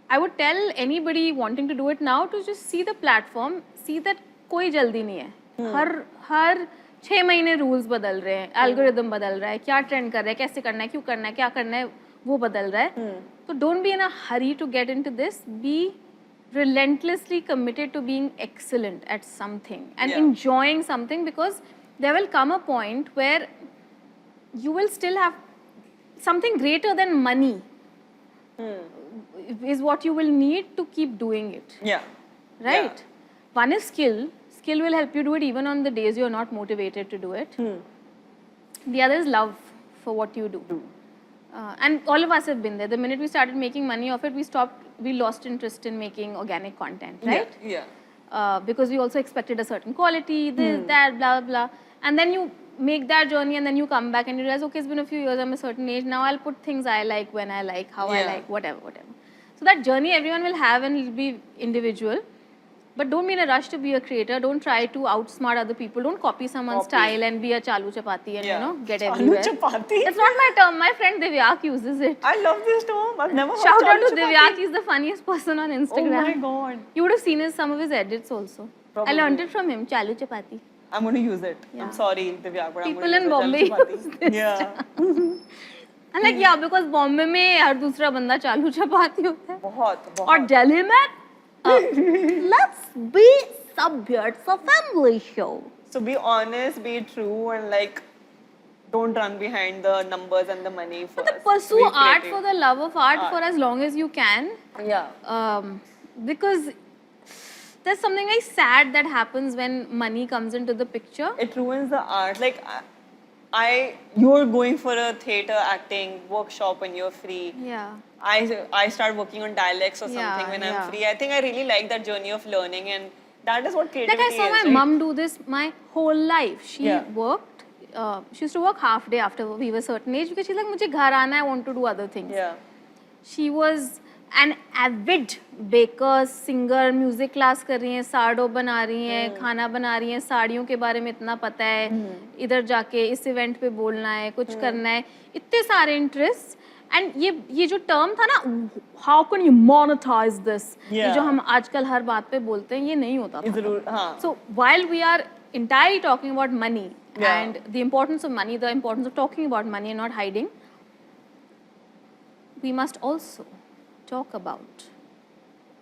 I would tell anybody wanting to do it now to just see the platform, see that कोई जल्दी नहीं है. हर 6 महीने rules बदल रहे हैं, algorithm बदल रहा है, क्या trend कर रहा है, कैसे करना है, क्यों करना है, क्या करना है, वो बदल रहा है. So don't be in a hurry to get into this. Be relentlessly committed to being excellent at something and enjoying something, because there will come a point where you will still have something greater than money. Is what you will need to keep doing it. Yeah. Right? One is skill. Skill will help you do it even on the days you're not motivated to do it. The other is love for what you do. And all of us have been there. The minute we started making money off it, we lost interest in making organic content, right? Yeah. Because we also expected a certain quality, this, that, blah, blah. And then you make that journey and then you come back and you realize, okay, it's been a few years, I'm a certain age, now I'll put things I like, when I like, how I like, whatever. So that journey everyone will have and it'll be individual. But don't be in a rush to be a creator. Don't try to outsmart other people. Don't copy someone's style and be a chalu chapati and, you know, get everywhere. Chalu chapati? It's not my term. My friend Divyak uses it. I love this term. I've never heard Shout out chalu to chapati. Divyak. He's the funniest person on Instagram. Oh my god. You would have seen some of his edits also. Probably. I learned it from him. Chalu chapati. I'm going to use it. I'm sorry, Divyak, but People I'm in going to use Bombay chalu use chapati. Yeah. I'm like, yeah, because Bombay में हर दूसरा बंदा चालू चपाती होता है. बहुत. और दिल्ली में let's be subject. It's a family show. So be honest, be true, and like, don't run behind the numbers and the money first. Pursue Be art creative. for the love of art for as long as you can. Yeah. Because there's something very sad that happens when money comes into the picture. It ruins the art. Like, you're going for a theater acting workshop when you're free. Yeah. I start working on dialects or something Yeah, when yeah. I'm free. I think I really like that journey of learning, and that is what Like creativity I saw is. my right? mum do this my whole life. She Yeah. worked. She used to work half day after we were a certain age because she's like, मुझे घर आना है, I want to do other things. Yeah. She was an avid baker, singer, music class कर रही हैं, साड़ो बना रही हैं, खाना बना रही हैं, साड़ियों के बारे में इतना पता है, इधर जाके इस इवेंट पे बोलना है, कुछ करना है, इतने सारे interests. And ये जो term था ना, how can you monetize this? ये जो हम आजकल हर बात पे बोलते हैं, ये नहीं होता था. जरूर, हाँ. So while we are entirely talking about money and the importance of money, the importance of talking about money and not hiding, we must also talk about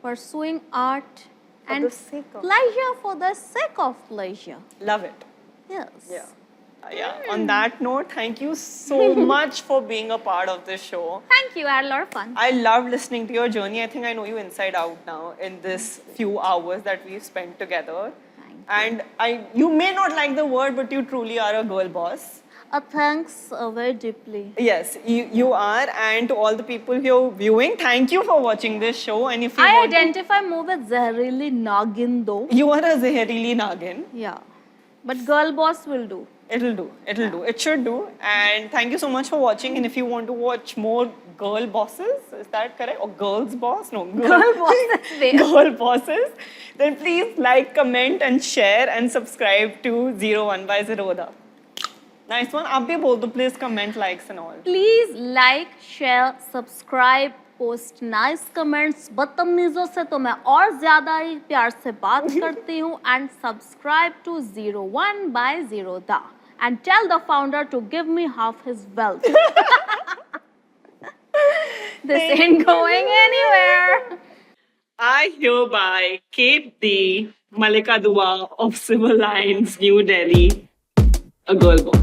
pursuing art and the sake of pleasure for the sake of pleasure. Love it. Yes. Yeah. Yeah. On that note, thank you so much for being a part of this show. Thank you. I had a lot of fun. I loved listening to your journey. I think I know you inside out now in this few hours that we've spent together. Thank you. And you may not like the word, but you truly are a girl boss. Thanks very deeply. Yes, you are. And to all the people who are viewing, thank you for watching this show. And if you I want to- identify more with Zahrili Nagin though. you are a Zeherili Nagin. Yeah. But girl boss will do. It'll do. It'll do. It should do. And thank you so much for watching. And if you want to watch more girl bosses, is that correct? Or girls boss? No, Girl bosses. Wait. girl bosses. Then please like, comment, and share, and subscribe to 01 by Zeroda. Nice one. आप भी बोल दो, please comment, likes and all. Please like, share, subscribe, post nice comments. बदतमीजों से तो मैं और ज़्यादा ही प्यार से बात करती हूँ. And subscribe to 01 by Zeroda. And tell the founder to give me half his wealth. This ain't going anywhere. I hereby keep the Malika Dua of Civil Lines, New Delhi, a girl boss.